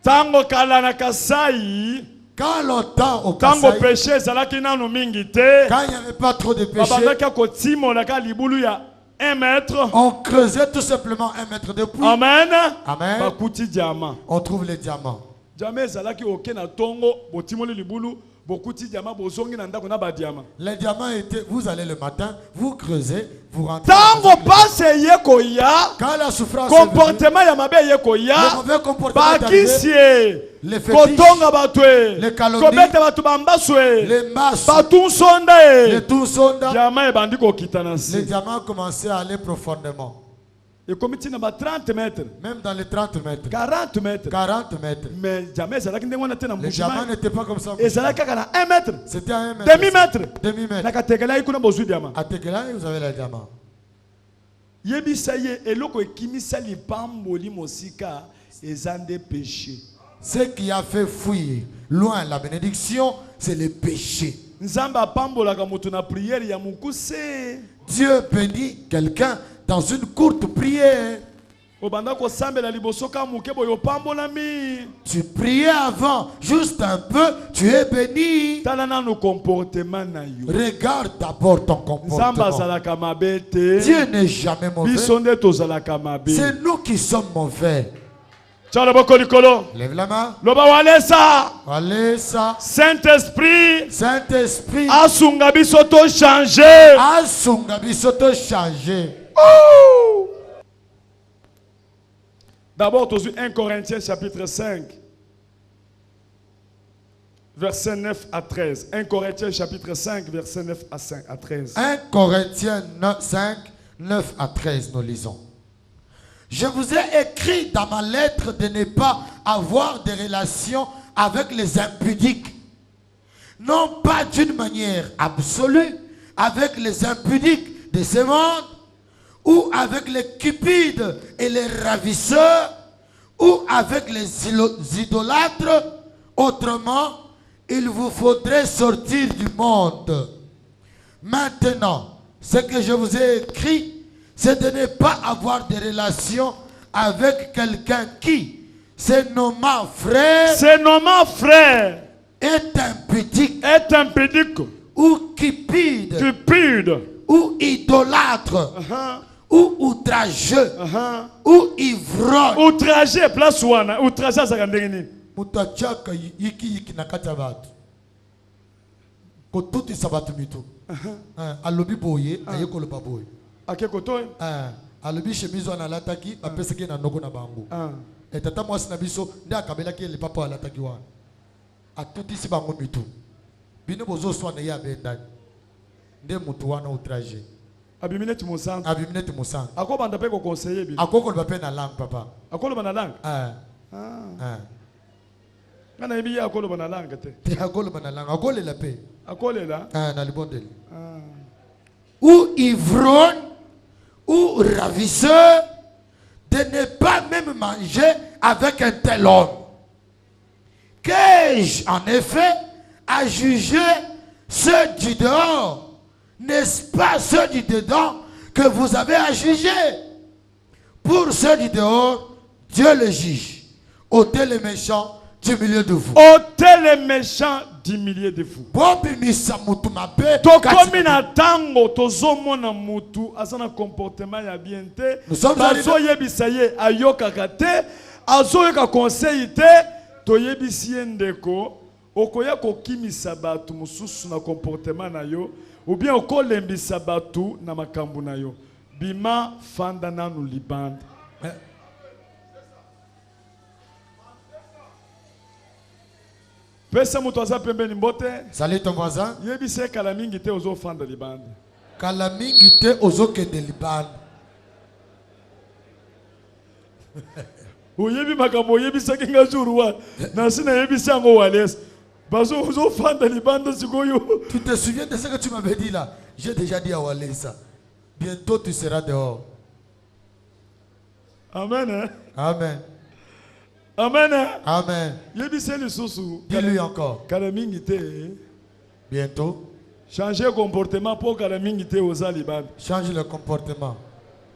Tango kala na kasai. Quand longtemps au Tango Kasaï, péché zalaki nanu mingi te. quand il n'y avait pas trop de péché, Babandaki akotimo la ka libulu ya 1 mètre. on creusait tout simplement 1 mètre de puits. Amen. Amen. Bakuti diamant. On trouve les diamants. Jamais zalaki oke na tongo botimoli libulu bokuti diamant bozongi na ndako na ba diamant. Les diamants étaient, vous allez le matin, vous creusez, vous rentrez. Tango passe yeko ya. Quand la souffrance est venue, Comportement ya mabe yeko le ya. mauvais comportement est arrivé, Bakisie. les fétiches, Kotonga batwe. les calomnies, Kobete batu bambaswe. les masses, Batu sonda les e. tout sonda, Diamant ebandi kokita na les si. diamants commençaient à aller profondément. Et komiti na ba 30 mètres. Même dans les 30 mètres, 40 mètres. 40 mètres. Mais jamais zalaki ndenge wana te na Les diamants mbushima. n'étaient pas comme ça. Et zalaki kaka na 1 mètre. C'était à 1 mètre. Demi-mètre. Demi-mètre. Nakatekela ikuna bozwi diamant. À Tegela, vous avez les diamants. Yebisa ye eloko ekimisa lipamboli mosika ezande péché. Ce qui a fait fuir loin la bénédiction, c'est le péché. Nzamba apambolaka moto na prière ya mukuse. Dieu bénit quelqu'un dans une courte prière. Obanda ko sambela liboso ka muke boyo pambolami. Tu priais avant, juste un peu, tu es béni. Tala na no comportement na yo. Regarde d'abord ton Nzamba comportement. zalaka mabe te. Dieu n'est jamais mauvais. Biso nde tozalaka mabe. C'est nous qui sommes mauvais. Tchala boko likolo. Lève la main. Loba walesa. Allez, ça. Saint-Esprit. Saint-Esprit. Asunga biso to changer. Asunga bisoto changer. Oh! D'abord, tu 1 Corinthiens chapitre 5, verset 9 à 13. 1 Corinthiens chapitre 5, verset 9 à 13. 1 Corinthiens 5, 9 à 13, nous lisons. Je vous ai écrit dans ma lettre de ne pas avoir des relations avec les impudiques. Non pas d'une manière absolue, avec les impudiques de ce monde, ou avec les cupides et les ravisseurs, ou avec les idolâtres. Autrement, il vous faudrait sortir du monde. Maintenant, ce que je vous ai écrit, c'est de ne pas avoir de relations avec quelqu'un qui, se nommant frère, est impudique, ou cupide, ou idolâtre, ou outrageux, ou ivrogne. Outragé, place wana. Outragé, ça gandengini. Mutachaka yiki nakata batu. Ko tuti sabatu mitu. Alobi boye, ayeko lo baboye. Ake kotoy. Alobi chemise wana lataki, apeseke na noko na bango. Et tata mwasi na biso, nde akabela ki le papa alataki wana. Atuti si bango mitu. Bino bozo swana ya bendani. Nde mutu wana outragé. Abimineti Monsanto. Abimineti Monsanto. Ako banda pe ko conseiller bi. Akoko le bape na langue papa. Ako le banda langue. Ngana yebi ya kolo bana langa te. Te akolo banalanga, akole la paix. Akole la. Ah, na libondeli. Ou ivrogne, ou ravisseur, de ne pas même manger avec un tel homme. Qu'ai-je en effet à juger ceux du dehors? N'est-ce pas ceux du dedans que vous avez à juger? Pour ceux du dehors, Dieu le juge. Ôtez les méchants du milieu de vous. Ôtez les méchants du milieu de vous. Tokomi na tango tozomona mutu asana comportement ya bien te. Bazo yebisa ye ayokaka te, azoyoka conseil te, toyebisi ndeko okoya kokimisa batu mususu na comportement na yo ou bien okolembisa batu na makambu na yo. Bima fanda nanu libanda. Salut ton voisin. Yebise kalamingi te ozo fanda libanda. Kalamingi te ozo kende libanda. Oyebi makambo yebisa kinga juruwa. Nasina yebisa ngo wales. Bazo ozo fanda libanda sikoyo. Tu te souviens de ce que tu m'avais dit là? J'ai déjà dit à Walesa. Bientôt tu seras dehors. Amen. Hein? Amen. Amen. Amen. Dis-lui encore. Bientôt. Changer comportement pour Kalamingite aux Alibans. Change le comportement.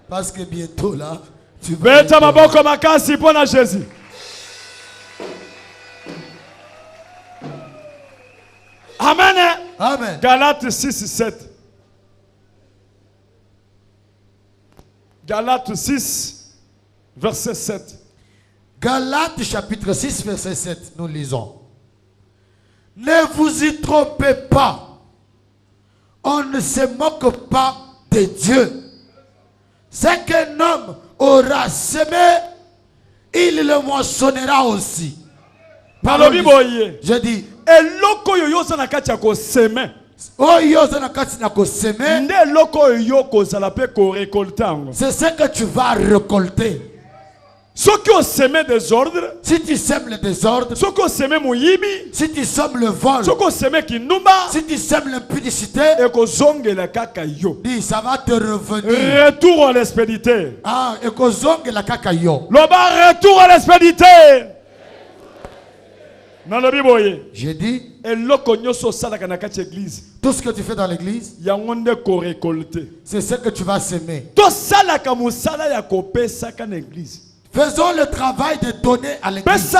Parce que bientôt là, tu vas. Pour Jésus. Amen. Amen. Galates 6, 7. Galates 6, verset 7. Galates chapitre 6, verset 7, nous lisons. Ne vous y trompez pas. On ne se moque pas de Dieu. Ce qu'un homme aura semé, il le moissonnera aussi. Je dis. C'est ce que tu vas récolter. Ceux qui ont semé des ordres, si tu sèmes le désordre, ceux qui ont semé Moyibi, si tu sèmes le vol, ceux qui ont semé Kinumba, si tu sèmes l'impudicité, dis ça va te revenir. Retour à l'expédité. Ah, et kozonge la kakayo. Loba retour à l'expédité. J'ai dit, tout ce que tu fais dans l'église, c'est ce que tu vas s'aimer. Faisons le travail de donner à l'église.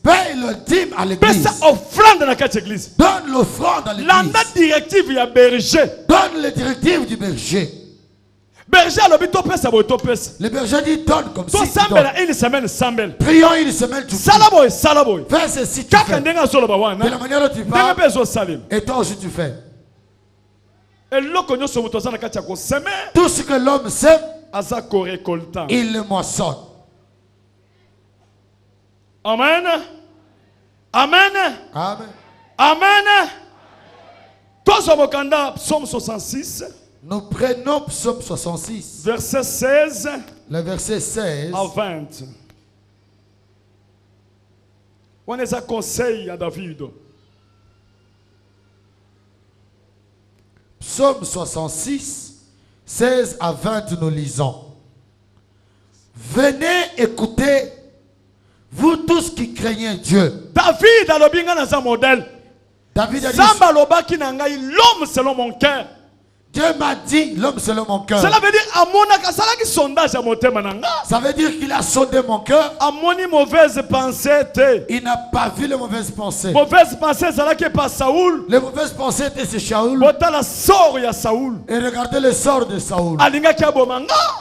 Paye le dîme à l'église. Donne l'offrande à l'église. Donne les directives du berger. Le berger dit donne comme si tu donnes. Prions une semaine, tu pries. Fais ceci, tu fais. De la manière dont tu parles, et toi aussi tu fais. Tout ce que l'homme sème, il le moissonne. Amen. Amen. Amen. Amen. Psaume 66. Nous prenons Psaume 66. Verset 16. Le verset 16 à 20. On est à conseil à David. Psaume 66, 16 à 20, nous lisons. Venez écouter, vous tous qui craignez Dieu. David a le modèle. David a dit, l'homme selon mon cœur. Dieu m'a dit, l'homme selon mon cœur. Cela veut dire, sondage à ça veut dire qu'il a sondé mon cœur. Mauvaise pensée. Il n'a pas vu les mauvaises pensées. Mauvaise pensée, c'est là qui pas Saoul. Les mauvaises pensées étaient chez Saoul. Et regardez le sort de Saoul.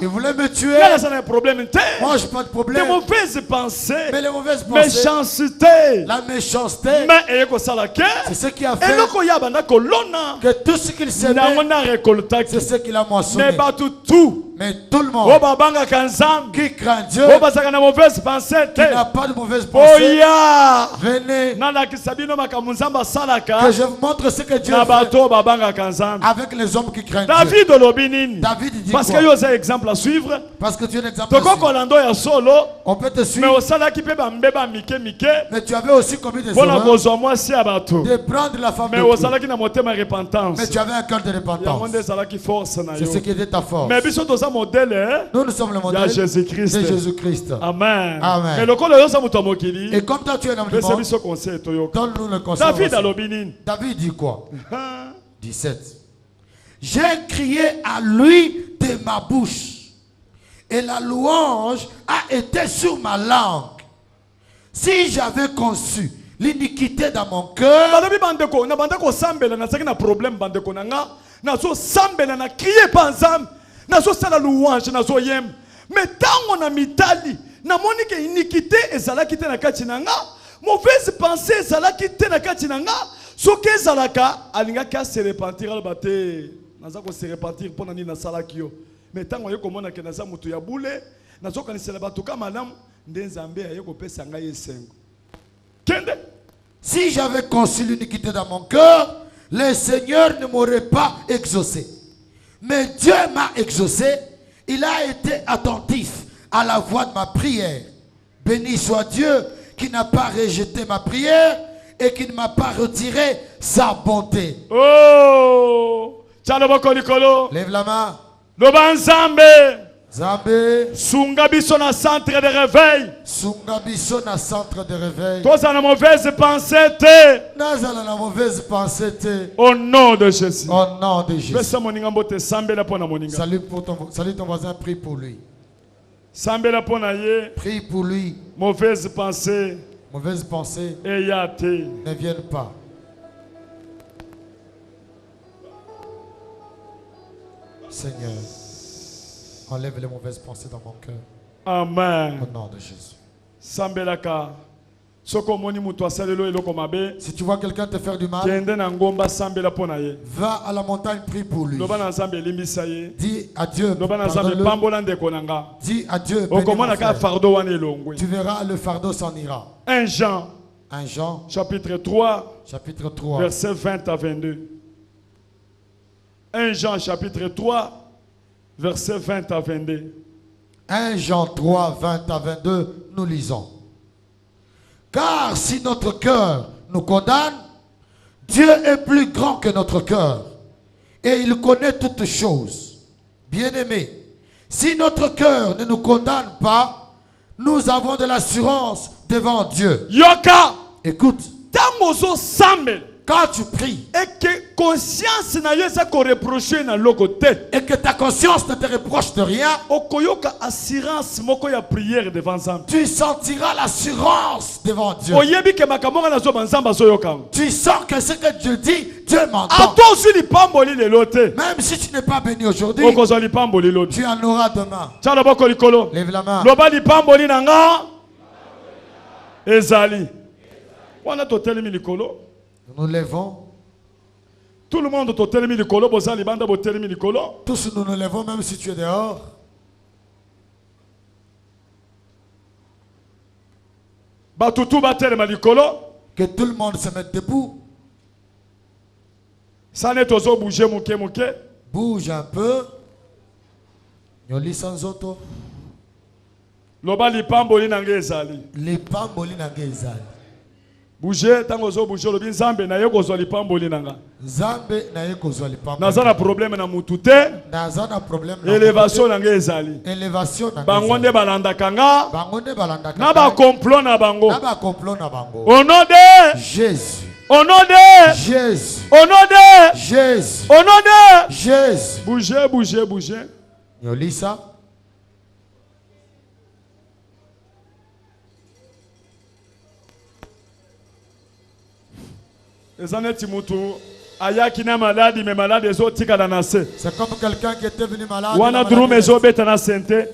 Il voulait me tuer. Moi, je n'ai pas de problème. Les mauvaises pensées. Mais les mauvaises pensées. Méchanceté. La méchanceté. C'est ce qui a fait que tout ce qu'il s'aimait, c'est ce qu'il a moissonné. Mais tout le monde oyo babangaka nzambe qui craint Dieu, oyo bazalaka na mauvaise pensée qui te n'a pas de mauvaise pensée, oya venez nalakisa bino makambo nzambe asalaka que je vous montre ce que Dieu na fait bato oyo babangaka nzambe. avec les hommes qui craignent Dieu. David olobi nini? David dit Parce que quoi? yo oza exemple à suivre. Parce que tu es un exemple. à suivre. tokokolanda ya solo On peut te mais suivre, osalaki mpe bambeba mike mike mais tu avais aussi commis des mpona erreurs kozwa mwasi ya bato de prendre la femme mais de Dieu. ozalaki na motema ya repentance Mais tu avais un cœur de yango repentance. nde ezalaki force na C'est yo. ce qui était ta force. mais biso toza modele Nous sommes le ya modèle Jésus-Christ. de Jésus-Christ. Amen. Amen. mais lokola oyoza moto ya mokili Et comme toi tu es un homme du pesa monde, biso conseil toyoka. donne-nous le conseil. David aussi. alobi nini? David dit quoi? 17. J'ai crié à lui de ma bouche, et la louange a été sur ma langue. Si j'avais conçu l'iniquité dans mon cœur, balobi bandeko na banda kosambela nazalaki na problème bandeko na nga nazosambela na crie pa nzambe nazosala louange nazoyemba mais ntango na mitali namoni ke iniquité ezalaki te na kati na nga mauvaise pensée ezalaki te na kati na nga soki ezalaka alingaki ase repentir aloba te naza kose repentir mpo na nini nasalaki yo mais ntango aye komona ke naza moto ya bule nazokanisela bato ka malamu nde nzambe aye kopesa ngai esengo kende. si j'avais conçu l'iniquité dans mon cœur, le Seigneur ne m'aurait pas exaucé. Mais Dieu m'a exaucé. Il a été attentif à la voix de ma prière. Béni soit Dieu qui n'a pas rejeté ma prière et qui ne m'a pas retiré sa bonté. Oh, tchalo boko likolo. Lève la main. Loba nzambe. Zambé. Sunga biso na centre de réveil. Sunga biso na centre de réveil. Toza na mauvaise pensée te. Nazala na mauvaise pensée te. Au nom de Jésus. Au nom de Jésus. Pesa moninga mbote sambela pona moninga. Salut ton voisin, prie pour lui. Sambela pona ye. Prie pour lui. Mauvaise pensée. Mauvaise pensée Et yate. ne viennent pas. Seigneur, enlève les mauvaises pensées dans mon cœur. Amen. Au nom de Jésus. Sambelaka. Soko moni mutu asalelo eloko mabe. Si tu vois quelqu'un te faire du mal, Kende na ngomba sambela pona ye. va à la montagne, prie pour lui. Loba na nzambe limbisa ye. Dis à Dieu, Loba na nzambe pardonne-le. pambola ndeko nanga. Dis à Dieu, bénis mon Okomona ka frère. fardeau wana elongwe. Tu verras le fardeau s'en ira. 1 Jean 1 Jean, chapitre 3 chapitre 3, verset 20 à 22. 1 Jean chapitre 3 verset 20 à 22. 1 Jean 3, 20 à 22, nous lisons. Car si notre cœur nous condamne, Dieu est plus grand que notre cœur et il connaît toutes choses. Bien-aimés, si notre cœur ne nous condamne pas, nous avons de l'assurance devant Dieu. Yoka, Écoute, tangozo sambe quand tu pries et que conscience na yo ko reprocher na loko te. et que ta conscience ne te reproche de rien, Okoyoka assurance moko ya prière devant Nzambe. tu sentiras l'assurance devant Dieu. Oyebi ke makambo na zo banzamba zo yoka. Tu sens que ce que Dieu dit, Dieu m'entend. Ato zu lipamboli lelo te. Même si tu n'es pas béni aujourd'hui, Okozo lipamboli lelo. tu en auras demain. Tchala boko likolo. Lève la main. Loba lipamboli nanga. Ezali. Wana totelemi likolo. Nous lèvons. Tout le monde totelemi likolo bozali banda botelemi likolo. Tous nous nous lèvons, même si tu es dehors. Batutu batelema likolo. Que tout le monde se mette debout. Sane tozo bouger muke muke. Bouge un peu. Nyoli sans auto. Loba lipamboli nanga ezali. Les pamboli na gezali. Bouger tango zo bouger lobi nzambe na ye kozwa lipamboli nanga. Zambe na ye kozwa lipamboli. Nazana problème na mutu te. Nazana problème na Élévation nanga ezali. élévation na Bango nde balandaka nga. bango nde balandaka. Na ba complot na bango. Na ba complot na bango. Au nom de Jésus. Au nom de Jésus. Au nom de Jésus. Au nom de Jésus. Bougez, bougez, bougez. Nyoli ça. Ezaneti mutu ayaki na maladi me maladi ezotikala na se. C'est comme quelqu'un qui était venu malade. Wana la drum maladie ezobeta na sente.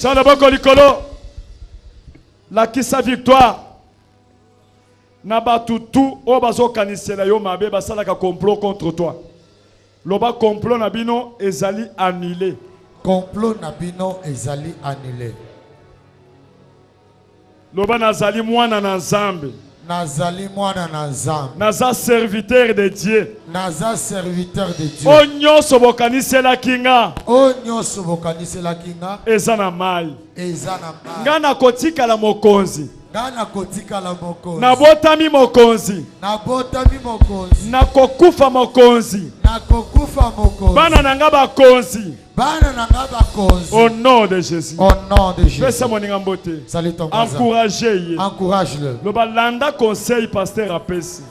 Tiens le boko likolo. La kisa victoire. Naba tutu o bazo kanisela yo mabe basala ka complot contre toi. Loba complot na bino ezali annulé. Complot na bino ezali annulé. Loba nazali mwana na Nzambe. Nazali mwana na Nzambe. Naza serviteur de Dieu. Naza serviteur de Dieu. Onyo sobokanisela kinga. Onyo sobokanisela kinga. Ezana mai. Ezana mai. Ngana kotika la mokonzi. Ngana kotika la mokonzi. Nabotami mokonzi. Nabotami mokonzi. Nakokufa mokonzi. Nakokufa mokonzi. Bana nanga bakonzi. Bana nanga bakonzi. Au nom de Jésus. Au nom de Jésus. Fais mon ingambote. Salut ton voisin. Encouragez-le. Encourage-le. Le balanda conseil pasteur apesi.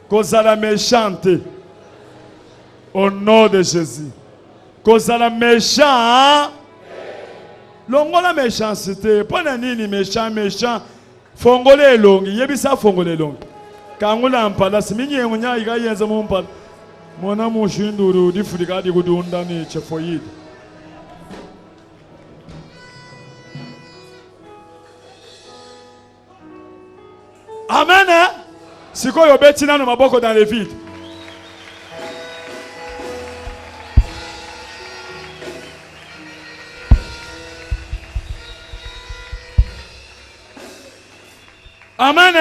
Kozala méchante. Au nom de Jésus. Kozala méchant. Longola méchanceté. Pona nini méchant méchant. Fongole longi. Yebisa fongole longi. Kangula mpala siminye munya iga yenza mumpala. Mwana mushinduru difudika di kudunda ni chefoyidi. Amen. Siko yo betina no maboko dans les vides. Amen.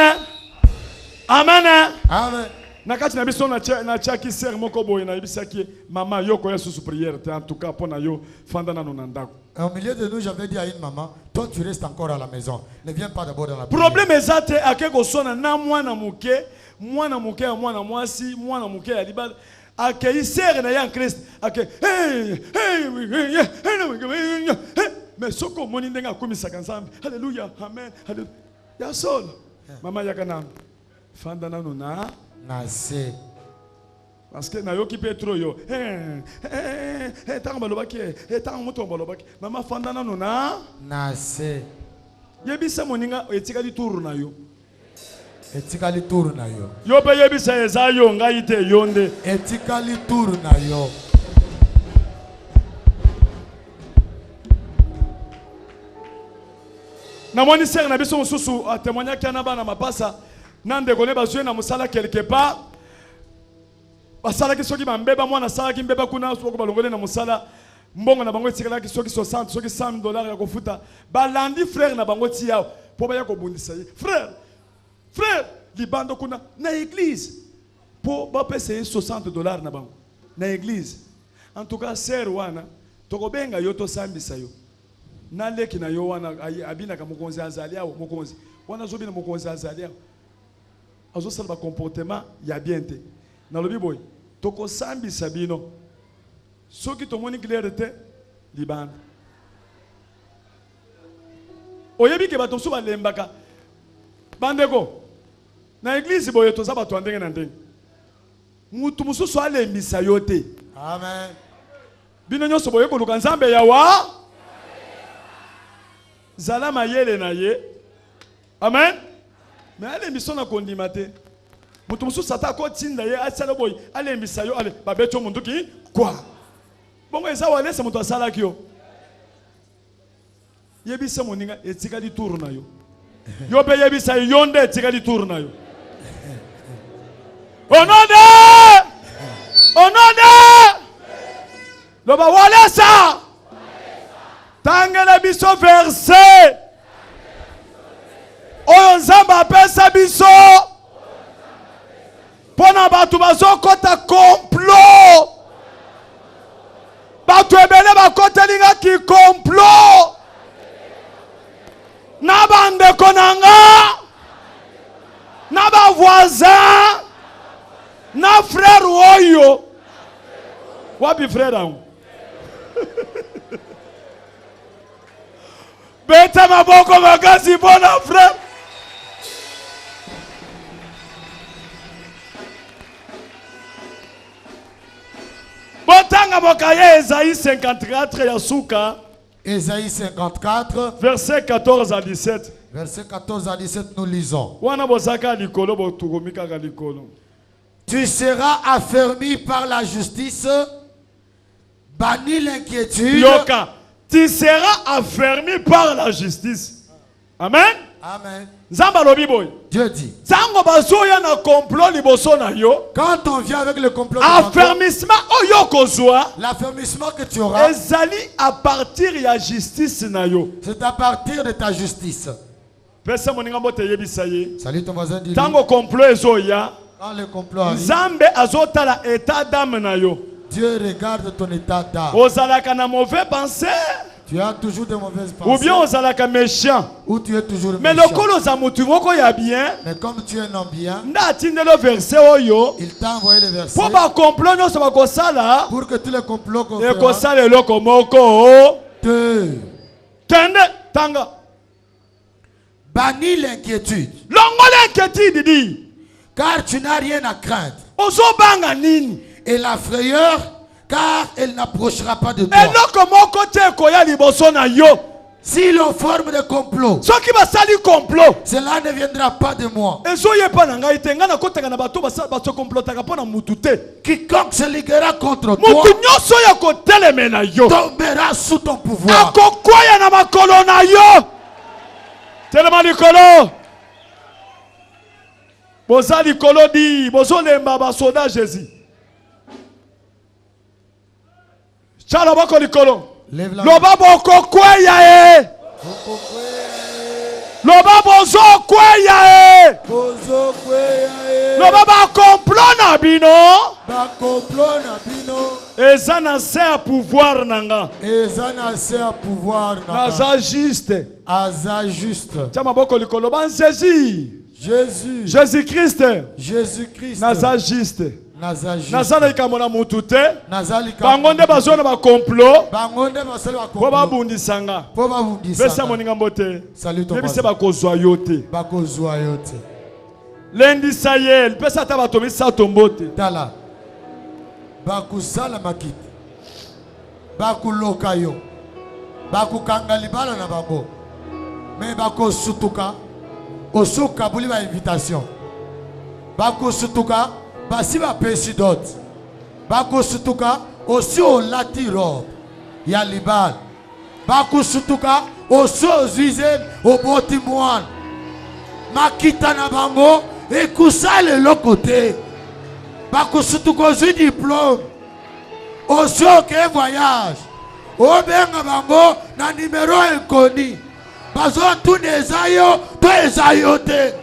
Amen. Amen. Nakati na biso na chaki ser moko boye na bisaki mama yoko ya sous prière en tout cas pona yo fanda na nondako. Au milieu de nous, j'avais dit à une maman, toi tu restes encore à la maison. Ne viens pas d'abord dans la prière. Problème ezate akeko sona na mwana muke ya mwana mwasi mwana muke ya libala akei ser na ya Christ ake mais soko moni ndenga komisaka Nzambe. Alléluia. Amen. Alléluia. Ya solo. Mama yakana fanda na nona Nase. parce que na yoki petro yo tango balobaki tango moto balobaki mama fanda nanu na Nase. yebisa moninga etikali tour na yo Etikali tour na yo. yo pe yebisa eza yo ngai te yonde Etikali tour na yo. na moni ser na biso mususu témoigner kana bana mapasa nande kone bazwe na musala quelque part basala ki soki bambeba mwana sala ki mbeba kuna soko balongole na musala mbongo na bango etikala ki soki 60 soki $100 ya kofuta balandi frère na bango ti yao po ba ya kobundisa ye frère libando kuna na église po ba pesa $60 na bango na église en tout cas sœur wana tokobenga yo to sambisa yo na leki na yo wana abina ka mokonzi azali awo mokonzi wana zo bina mokonzi azali awo azo sala ba comportement ya bien te na lobi boy toko sambi sabino soki to moni clair te libanda oyebi ke bato so balembaka bandeko na église boye to za bato ndenge na ndenge mutu mususu alembisa yo te. Amen. Bino nyonso boye koluka Nzambe ya wa zala mayele na ye. Amen. Mais alembisa na kondima te. Mutu mususu ata ko tinda ye asala boy alembisa yo ale babeto mundu ki kwa bongo eza wale se mutu asala kyo yebisa moninga etikali tour na yo yo pe yebisa yonde etikali tour na yo onode loba wale sa tangela biso verset oyo Nzambe apesa biso pona batu bazokota complot batu ebele bakotelinga ki complot na bandeko nanga na ba voisin na frère oyo wapi frère angu beta maboko makasi bona frère botanga bokaye Esaïe 54 ya suka Ésaïe 54, verset 14 à 17. verset 14 à 17, nous lisons. Wana bozaka likolo botukomika ka likolo. Tu seras affermi par la justice, banni l'inquiétude. Yoka tu seras affermi par la justice. Amen. Amen. Dieu dit. Quand on vient avec le complot, affermissement l'affermissement que tu auras, à partir de la justice. C'est à partir de ta justice. Salut ton voisin. Dis-lui. Quand le complot arrive, Dieu regarde ton état d'âme. Tu as toujours de mauvaises pensées. Ou bien on est méchant. Ou tu es toujours mais méchant. Mais comme tu es un homme bien, il t'a envoyé le verset pour que tous les complots qu'on tanga. Bannis l'inquiétude. Car tu n'as rien à craindre. Et la frayeur, car elle n'approchera pas de toi. Si l'on forme des complots, cela ne viendra pas de moi. Quiconque se liguera contre toi tombera sous ton pouvoir. Lève la main. Pouvoir nanga. Naza juste. Jésus. Jésus-Christ. Naza juste. Nazali kamona mutute. Bangonde bazona ba complot. Po babundisanga. Pesa moninga mbote. Salut ton voisin. Ba kozwa yote. Lendi sayel. Pesa ta batomi sa tombote. Tala. Bakusala makiti. Bakuloka yo. Bakukangalibala na bango. Mais bakosutuka. Osuka buli ba invitation. Bakosutuka. Basi ba president bakosutuka aussi au lati robe ya libal bakosutuka aussi aux usines au botimouane makita na bango ekusale le côté bakosutuka aussi diplôme aussi au voyage au benga bango na numéro inconnu bazo tout nezayo to ezayote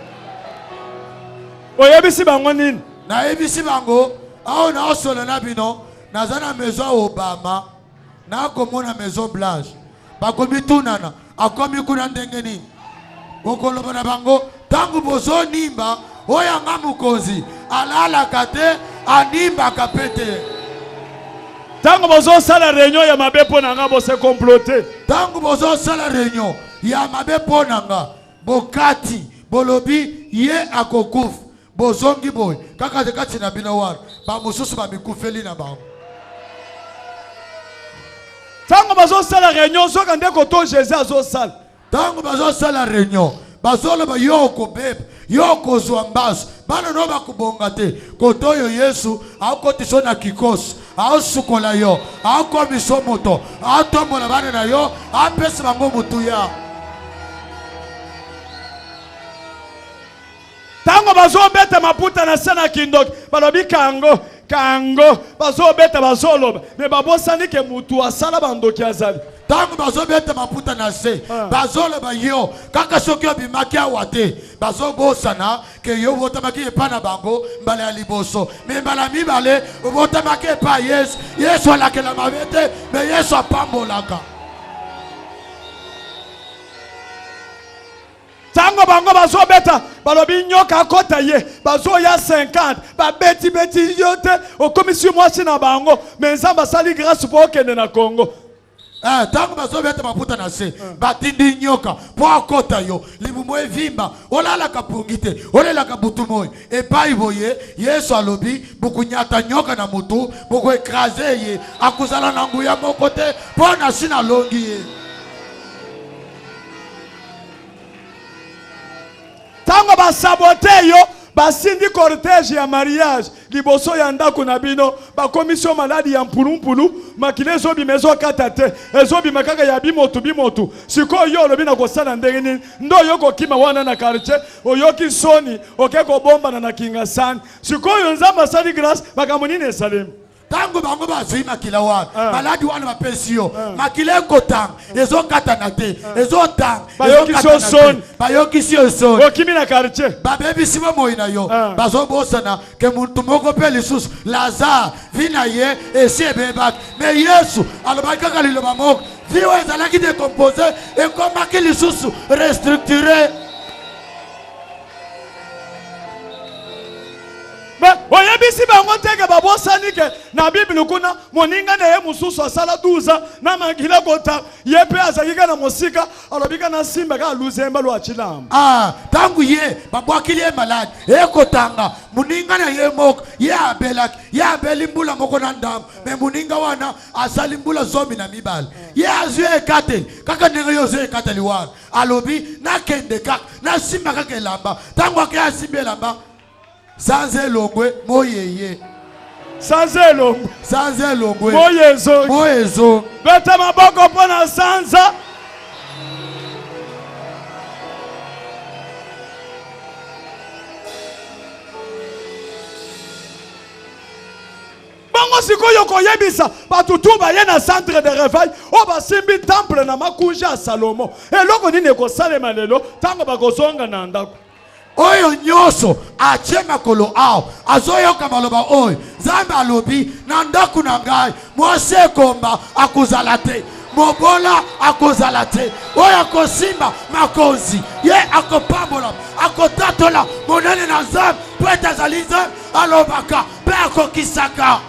oyebisi bango nini na ebisi bango aho na osolo na bino nazana maison Obama na komona maison Blanche bakomi tunana akomi kuna ndenge nini okoloba na bango tangu bozo nimba oyanga mukonzi alala kate animba kapete tangu bozo sala réunion ya mabepo nanga bose comploter tangu bozo sala réunion ya mabepo nanga bokati bolobi ye akokufa bozongi boy kaka dekati na bino wana ba mususu ba mikufeli na bango tango bazo sala réunion soka ndeko to Jésus azo sala tango bazo sala réunion bazolo ba yoko bebe yoko zwambaso bana no bakubonga te kotoyo Yesu akotiso na kikosi ausukola yo akomiso moto atombola bana na yo apesa bango mutuya. Tango bazo beta maputa na sana kindoki balobi kango bazo beta bazolo me babosani ke mutu asala bandoki azali tango bazo beta maputa na se bazolo ba yo kaka soki obimaki awate bazo bosana ke yo botamaki epa na bango mbala ya liboso me mbala mibale botamaki epa Yesu alakela mabete me Yesu apambolaka. Tango bango bazo beta balobi nyoka kota ye bazo ya 50 ba beti yote o commission mwasi na bango menzamba sali grâce pour okende na Congo. Tango bazo beta maputa na se batindi nyoka po akota yo libumo evimba olala kapungite olela kabutu moy e pai boye Yesu alobi bukunyata nyoka na mutu buku ekraser ye akuzala na nguya mokote po na sina longi ye. Tango ba sabote yo basindi cortège ya mariage liboso ya ndako na bino bakomisi maladi ya mpulumpulu makile ezobima ezokata te ezobima kaka ya bimotu sikoyo yo olobi na kosala ndenge nini ndo oyo kokima wana na quartier oyoki soni oke kobombana na kingasani sikoyo nzambe asali grâce makambo nini esalemi tango bango bazwi makila wana maladi wana bapesi yo makila ekotanga ezokatana te ezotanga bayokisi yo soni okimi na quartier babebisi bomoi na yo bazobosana ke muntu moko mpe lisusu lazare vi na ye esi ebebaki me yesu alobaki kaka liloba moko vi oyo ezalaki decompose ekomaki lisusu restructure. oyebisi bango teke babosani ke na Bible kuna moninga na ye mususu asala 12 na makila kota ye pe azakika na mosika alobika na simba ka luzemba lwa chilamba tangu ye babwakili ye maladi ekotanga moninga na ye moko ye abelaki ye abeli mbula moko na ndambo me moninga wana asali mbula zomi na mibale ye azwi ekateli kaka ndenge yo ozwi ekateli wana alobi nakende kaka na simba kaka elamba tangu ake asimba elamba sans elongwe moyeye sans elongwe moyezo beta maboko pona sanza bango sikoyo koyebisa batutu baye na centre de réveil o basimbi temple na makunja ya Salomo eloko nini ekosalema lelo tango bakozonga na ndako oyo nyoso ache makolo ao azoyoka maloba oyo Nzambe alobi na ndako na ngai mwasi ekomba akozala te mobola akozala te oyo akosimba makonzi ye akopambola akotatola monene na Nzambe po ete azali Nzambe alobaka mpe akokisaka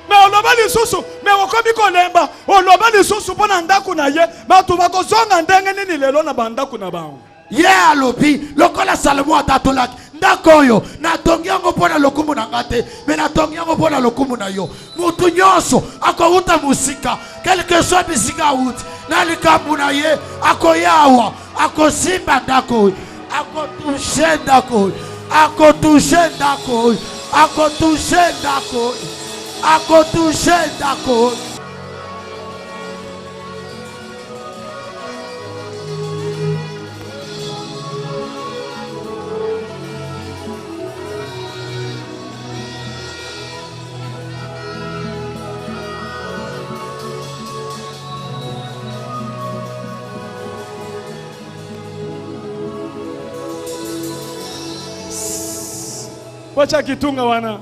me oloba lisusu me okomi kolemba oloba lisusu mpo na ndako na ye bato bakozonga ndenge nini lelo na bandako na bango ye alobi lokola Salomo atatolaki ndako oyo natongi yango mpo na lokumu na nga te me natongi yango mpo na lokumu na yo mutu nyonso akouta musika quelque soit bisika auti na likambo na ye akoyawa akosimba ndako oyo akotushe ndako oyo akotushe ndako oyo akotushe ndako oyo akotushe ndako oyo. wacha kitunga wana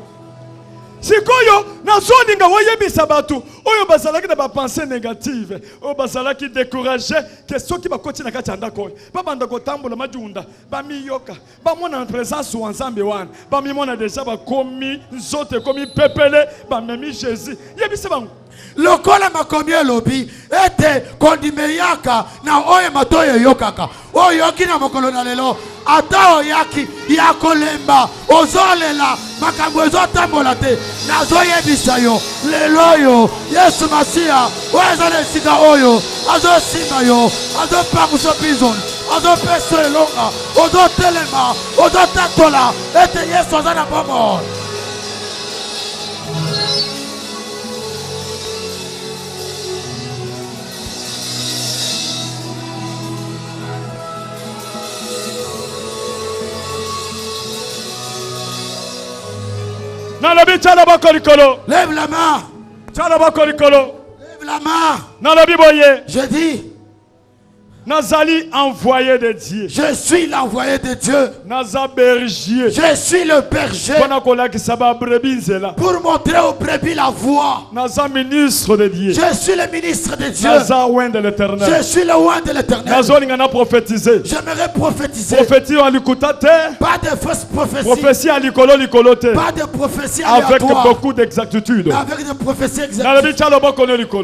sikoyo nazoninga woyebisa batu oyo bazalaki na bapense négative oyo bazalaki découragé ke soki bakoti na kati ya ndako oyo babanda kotambola majunda bamiyoka bamona na présence wa Nzambe wana bamimona deja bakomi nzoto ekomi pepele bamemi Jésus yebisa bango lokola makomi elobi ete kondimeyaka na oyo matoyo yokaka oyo yoki na mokolo na lelo ata oyaki ya kolemba ozolela makambo ezotambola te nazoyebisa yo lelo oyo Yesu Masiya oyo eza na esika oyo azosimba yo azopangusa bizoni azopesa elonga ozotelema ozotatola ete Yesu aza na bomoi. Nalobi tchala bako likolo. Lève la main. Tchala bako likolo. Lève la main. Nalobi boye. Je dis. Nazali envoyé de Dieu. Je suis l'envoyé de Dieu. Naza berger. Je suis le berger. Pour montrer aux brebis la voie. Naza ministre de Dieu. Je suis le ministre de Dieu. Naza oint de l'Éternel. Je suis le oint de l'Éternel. Nazo ngana prophétiser. J'aimerais prophétiser. Prophétie en likutate. Pas de fausse prophétie. Prophétie en likolote. Pas de prophétie aléatoire. Avec beaucoup d'exactitude. Avec des prophéties exactes.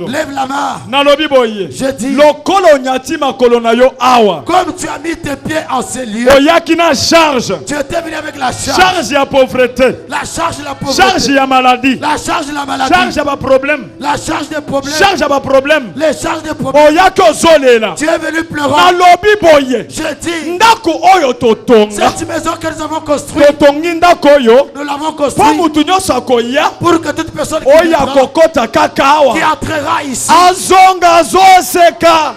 Lève la main. Nalobi boye. Je dis. Lokolo nyati makolo makolo na yo awa. Comme tu as mis tes pieds en ces lieux. Oyaki na charge. Tu étais venu avec la charge. Charge ya pauvreté. La charge de la pauvreté. Charge ya maladie. La charge de la maladie. Charge ya ba problème. La charge des problèmes. Charge ya ba problème. Les charges des problèmes. Oyaki ozolela. Tu es venu pleurant. Na lobi boye. Je dis. Ndako oyo totonga. Cette maison que nous avons construite. Totongi ndako oyo. Nous l'avons Po construite. mutu nyonso akoya. Pour que toute personne qui Oya viendra, kokota kakawa. qui entrera ici. Azonga azoseka.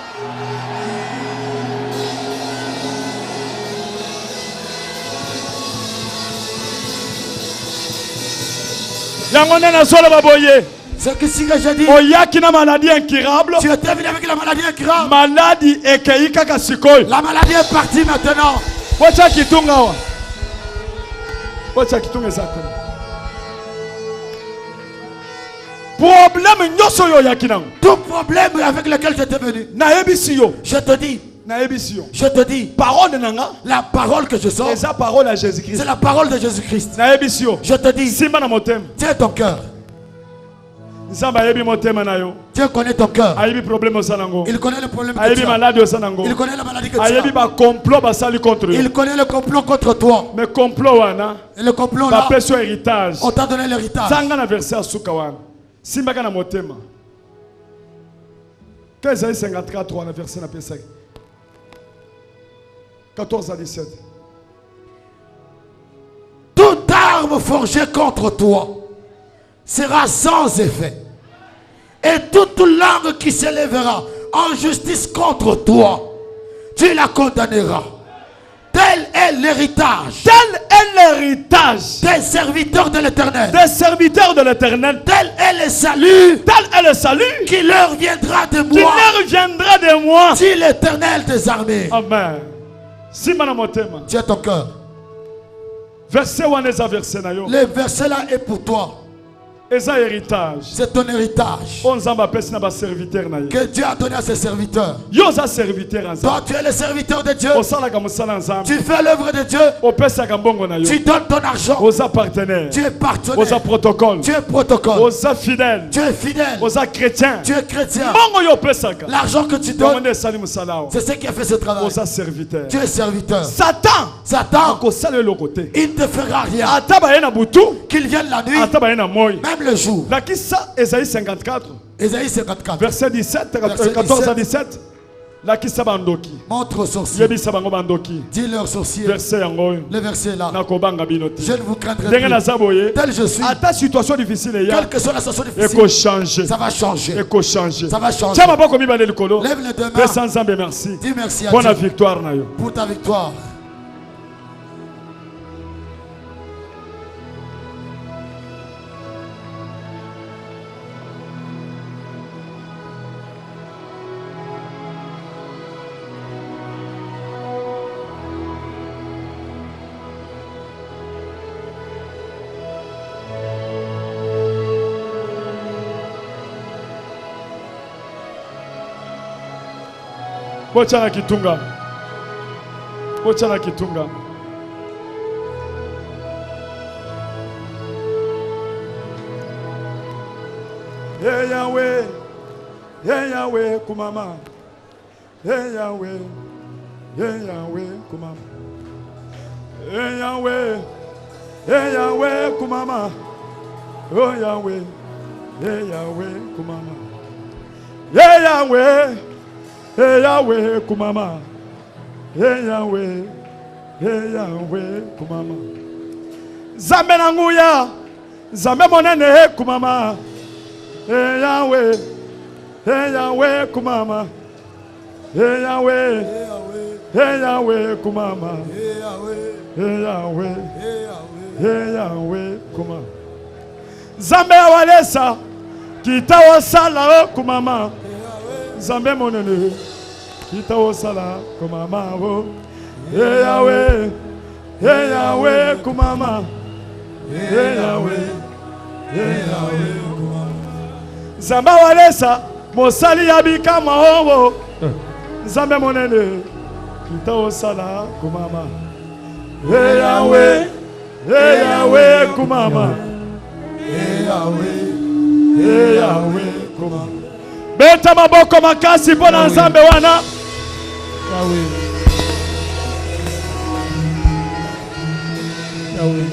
Yango nena solo baboye. Ce que si j'ai dit. Oyaki na maladie incurable. Tu étais venu avec la maladie incurable. Maladie ekei kaka sikoyo. La maladie est partie maintenant. Wacha kitunga wa. Wacha kitunga zako. Problème nyoso yo yakina. Tout problème avec lequel tu étais venu. Na ebisi yo. Je te dis. Na ebisi yo. Je te dis. Parole nanga. La parole que je sors. C'est la parole à Jésus-Christ. C'est la parole de Jésus-Christ. Na ebisi yo. Je te dis. Simba na motem. Tiens ton cœur. Nzamba yebi motema na yo. Dieu connaît ton cœur. Ayebi problème au sanango. Il connaît le problème que Ayebi tu as. maladie au sanango. Il connaît la maladie que tu Ayebi as. ba complot ba sali contre yo. Il connaît le complot contre toi. Mais complot wana. Et le complot Ba là, peso héritage. on t'a donné l'héritage. Zanga na verset asuka wana. Simba kana motema. Qu'est-ce que 53 3 na verset na pesa. 14 à 17. Toute arme forgée contre toi sera sans effet. Et toute langue qui s'élèvera en justice contre toi, tu la condamneras. Tel est l'héritage. Tel est l'héritage des serviteurs de l'Éternel. des serviteurs de l'Éternel. Tel est le salut Tel est le salut qui leur viendra de qui moi, leur viendra de moi. dit l'Éternel des armées. Amen. Simana motema. Tiens ton cœur. Verset wana eza verset na yo. Le verset là est pour toi. Eza héritage. C'est ton héritage On zamba pesi na ba serviteur na ye. que Dieu a donné à ses serviteurs. Yo za serviteur en Toi, tu es le serviteur de Dieu. Osalaka mosala nzambe. Tu fais l'œuvre de Dieu. Opesaka mbongo na yo. Tu donnes ton argent. Oza partenaire. Tu es partenaire. Oza protocole. Tu es protocole. Oza fidèle. Tu es fidèle. Oza chrétien. Tu es chrétien. Mbongo yo opesaka. L'argent que tu Bongo donnes, nde esali mosala awa. c'est ce qui a fait ce travail. Oza serviteur. Tu es serviteur. Satan Satan, akosala eloko te. il ne te fera rien. Ata baye na butu. Qu'il vienne la nuit, Ata baye na moi. même le jour. Lakisa Esaïe 54 Ésaïe 54. verset 17 Verset 14 à 17. Lakisa bandoki. Montre aux sourcils. Yebisa bango bandoki. Dis leurs sourcils. Verset yango oyo. Le verset là. Nakobanga bino te. Je ne vous craindrai Ndenge plus. naza boye. Tel je suis. Ata situation difficile ya. Quelle que soit la situation difficile, Eko changer. ça va changer. Eko changer. Ça va changer. Tia maboko mibale likolo. Lève les deux mains. Pesa nzambe merci. Dis merci à Bonne Dieu victoire na yo. pour ta victoire. Bochana kitunga. Bochana kitunga. Hey Yahweh. Hey Yahweh kumama. Hey Yahweh. Hey Yahweh kumama. Hey Yahweh. Hey Yahweh kumama. Oh Yahweh. Hey Yahweh kumama. Hey Yahweh. Hey Yahweh kumama. Hey Yahweh. Hey Yahweh kumama. Zambe nanguya. Zambe monene he kumama. Hey Yahweh. Hey Yahweh kumama. Hey Yahweh. Hey Yahweh kumama. Hey Yahweh. Hey Yahweh kumama. Zambe awalesa. Kitawa sala kumama. Zambe monene. Kita sala kumama wo. Hey Yahweh. Hey Yahweh kumama. Hey Yahweh. Hey Yahweh kumama. Zambe walesa mosali yabika mahobo. Zambe monene. Kita sala kumama. Hey Yahweh. Hey Yahweh kumama. Hey Yahweh. Hey Yahweh kumama. Beta maboko makasi pona nzambe wana. Yahweh. Yahweh.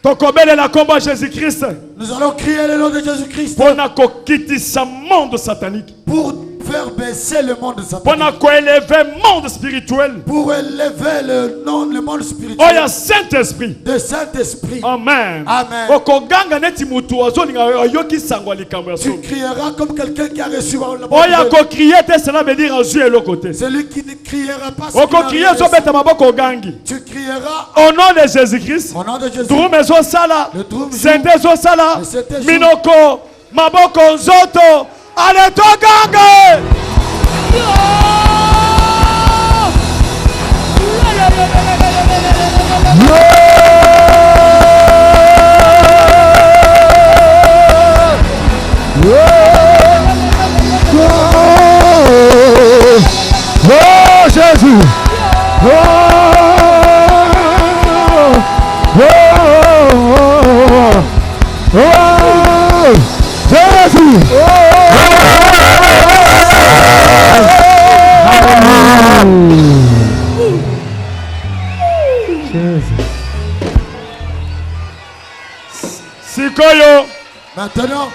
Tokobele la combat Jésus-Christ. Nous allons crier le nom de Jésus-Christ. Pour nakokitisa monde satanique. Pour faire baisser le monde satanique. Pour élever le monde spirituel. Pour élever le monde spirituel. Oh, il y a Saint-Esprit. De Saint-Esprit. Amen. Amen. Tu crieras comme quelqu'un qui a reçu la oh, il y a crier, cela veut dire Dieu est l'autre côté. Celui qui ne criera pas. Tu crieras au nom de Jésus-Christ. Au nom de Jésus. Saint-Esprit. Minoko. Maboko Nzoto. Allez, toi, gang! Oh, Jésus! Oh, Jésus! Sikoyo. Maintenant,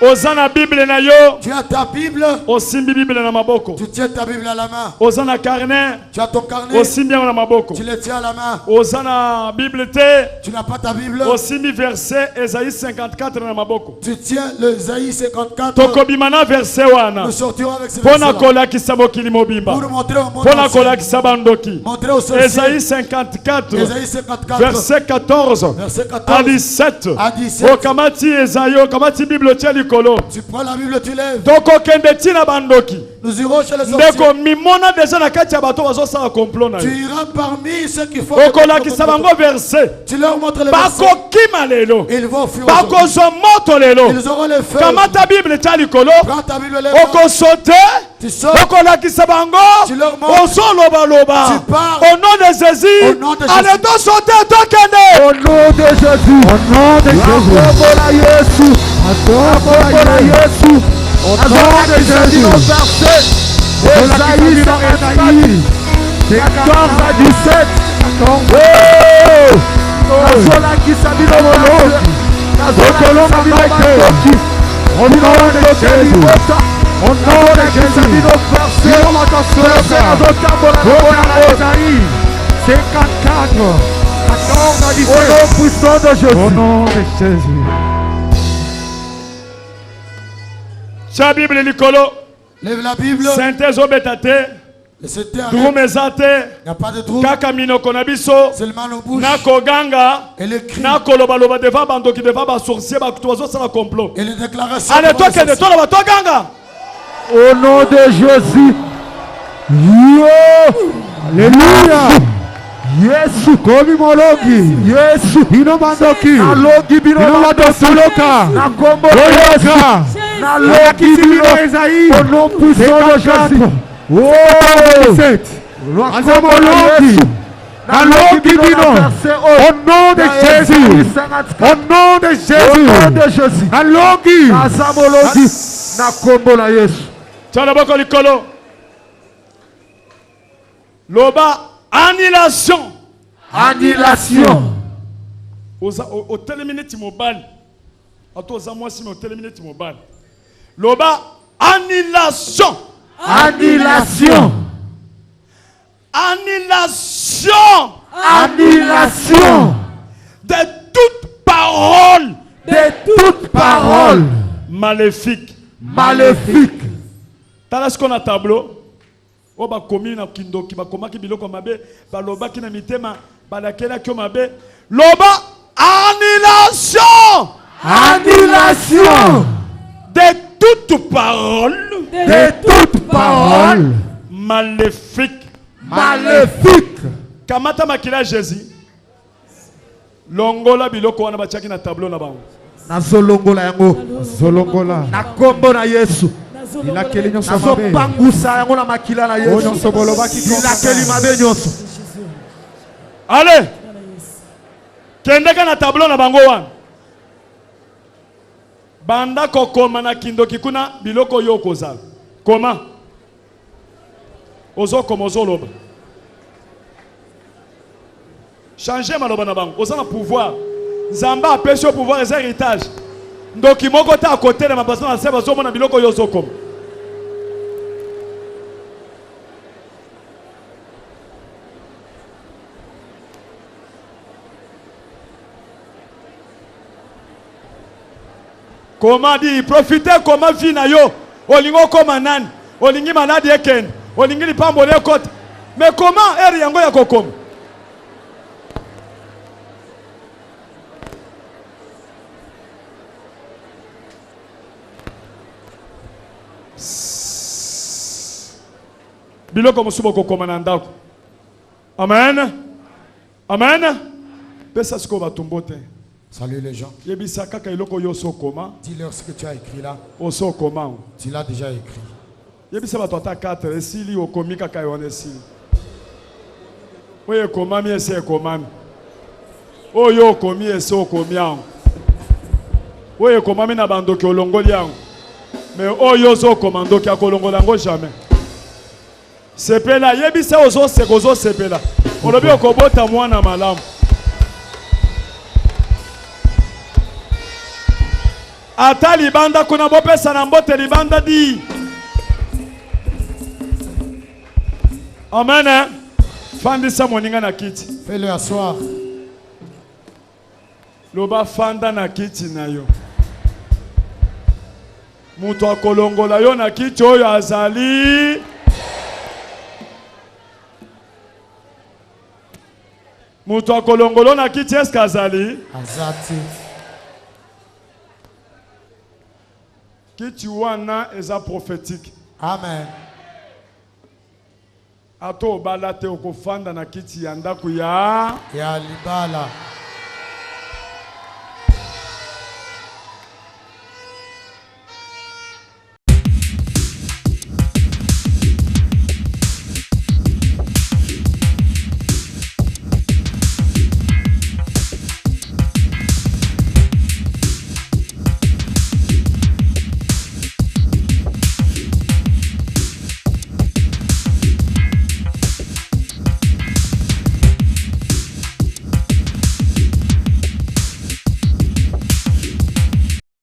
Ozana Bible na yo. tu as ta Bible. Osimbi Bible na maboko. Tu tiens ta Bible à la main. Ozana carnet. Tu as ton carnet. Osimbi na maboko. Tu le tiens à la main. Ozana Bible te. Tu n'as pas ta Bible. Osimbi verset Esaïe 54 na maboko. Tu tiens le Isaïe 54. Tokobimana verset wana. Nous sortirons avec ce verset. Pona kola kisabo kilimobimba. Pour nous montrer au monde. Pona kola kisabandoki. Montrer au sorcier. Esaïe 54. Esaïe 54. Verset 14. Verset 14. À 17. À 17. Okamati Esaïe, okamati Bible tia likolo. Tu prends la Bible, tu lèves. Donc okende tina bandoki. Nous irons chez les sorciers. Ndeko mimona déjà na kati ya bato bazosala complot na yo. Tu iras parmi ceux qui font. Okolakisa bango verset. Tu leur montres le verset. Bakokima lelo. Ils vont fuir. Bakozwa moto lelo. Ils auront le feu. Kamata Bible tia likolo. Prends ta Bible, lève. Okosote. Tu sors. Okolakisa bango. Tu leur montres. Osoloba. Tu pars. Au nom de Jésus. Au nom de Jésus. Allez donc sauter tokende. Au nom de Jésus. Au nom de Jésus. Au nom de Jésus. Esaïe 14 à 17. Au nom de Jésus. Au nom de Jésus. 54. 14 à 17. Au nom puissant de Jésus. Au nom de Jésus. Sa Bible likolo. Lève la Bible. Synthèse obetate. Et c'était un. Drumezate. Il n'y a pas de trou. Kaka minoko na biso. Seulement nos bouches. Nako ganga. Et le cri. Nako loba loba deva bandoki deva ba sorcier ba kutozo sala complot. Et les déclarations. Allez toi que de toi là toi ganga. Au nom de Jésus. Yo. Alléluia. Yesu komi mologi. Yesu bino bandoki. Alogi bino bandoki. Na kombo loka. Na logi bino Esaïe. Au nom puissant de Jésus. Oh. Logi. Na logi bino. Au nom de Jésus. Au nom de Jésus. Au nom de Jésus. Na logi. Na samologi. Na kombo la Yesu. Tchala boko likolo. Loba. Annulation. Annulation. Au téléminute mobile. Aux moi si au téléminute mobile. Loba. Annulation. Annulation. Annulation. Annulation. De toute parole. De toute parole. Maléfique. Maléfique. T'as ce qu'on a tableau. O ba komi na kindoki ba komaki biloko mabe ba loba kina mitema ba lakela kyo mabe loba annulation. Annulation. De toute parole. De toute parole. Maléfique. Maléfique. Kamata makila Jésus. Longola biloko wana ba chaki na tableau na bango. Na zolongola yango. Zolongola. Na kombo na Yesu. Il a quel union sur mabe. Pangusa yango na makila na Yesu. Il a quel mabe nyonso. Allez. Kendeka na tableau na bango wana. Banda kokoma na kindoki kuna biloko yo kozala. Comment? Ozo comme ozo loba. Changer maloba na bango. Ozo na pouvoir. Zamba apesi au pouvoir et héritage. Ndoki moko ta à côté de ma personne na seba zo mona biloko yo zo comme. Comment dire, profitez comment vie na yo. Olingo koma nani? Olingi maladi eken. Olingi lipambo le kote. Mais comment eri yango ya kokoma? Biloko musubo kokoma na ndako. Amen. Amen. Pesa siko batumbo te. Salut les gens. Dis-leur ce que tu as écrit là. Tu l'as déjà écrit. Mais oyo commando qui a kolongolango jamais. Sepela yebisa ozo sekozo sepela. Olobi okobota mwana malamu. Ata libanda kuna bopesa na mbote libanda di. Amen. Fandisa moninga na kiti. Fais-le asseoir. Loba fanda na kiti na yo. Mutu akolongola yo na kiti oyo azali. Mutu akolongola na kiti eska azali. Azati. Kiti wana eza prophétique. Amen. Ato balate okofanda na kiti ya ndaku ya libala.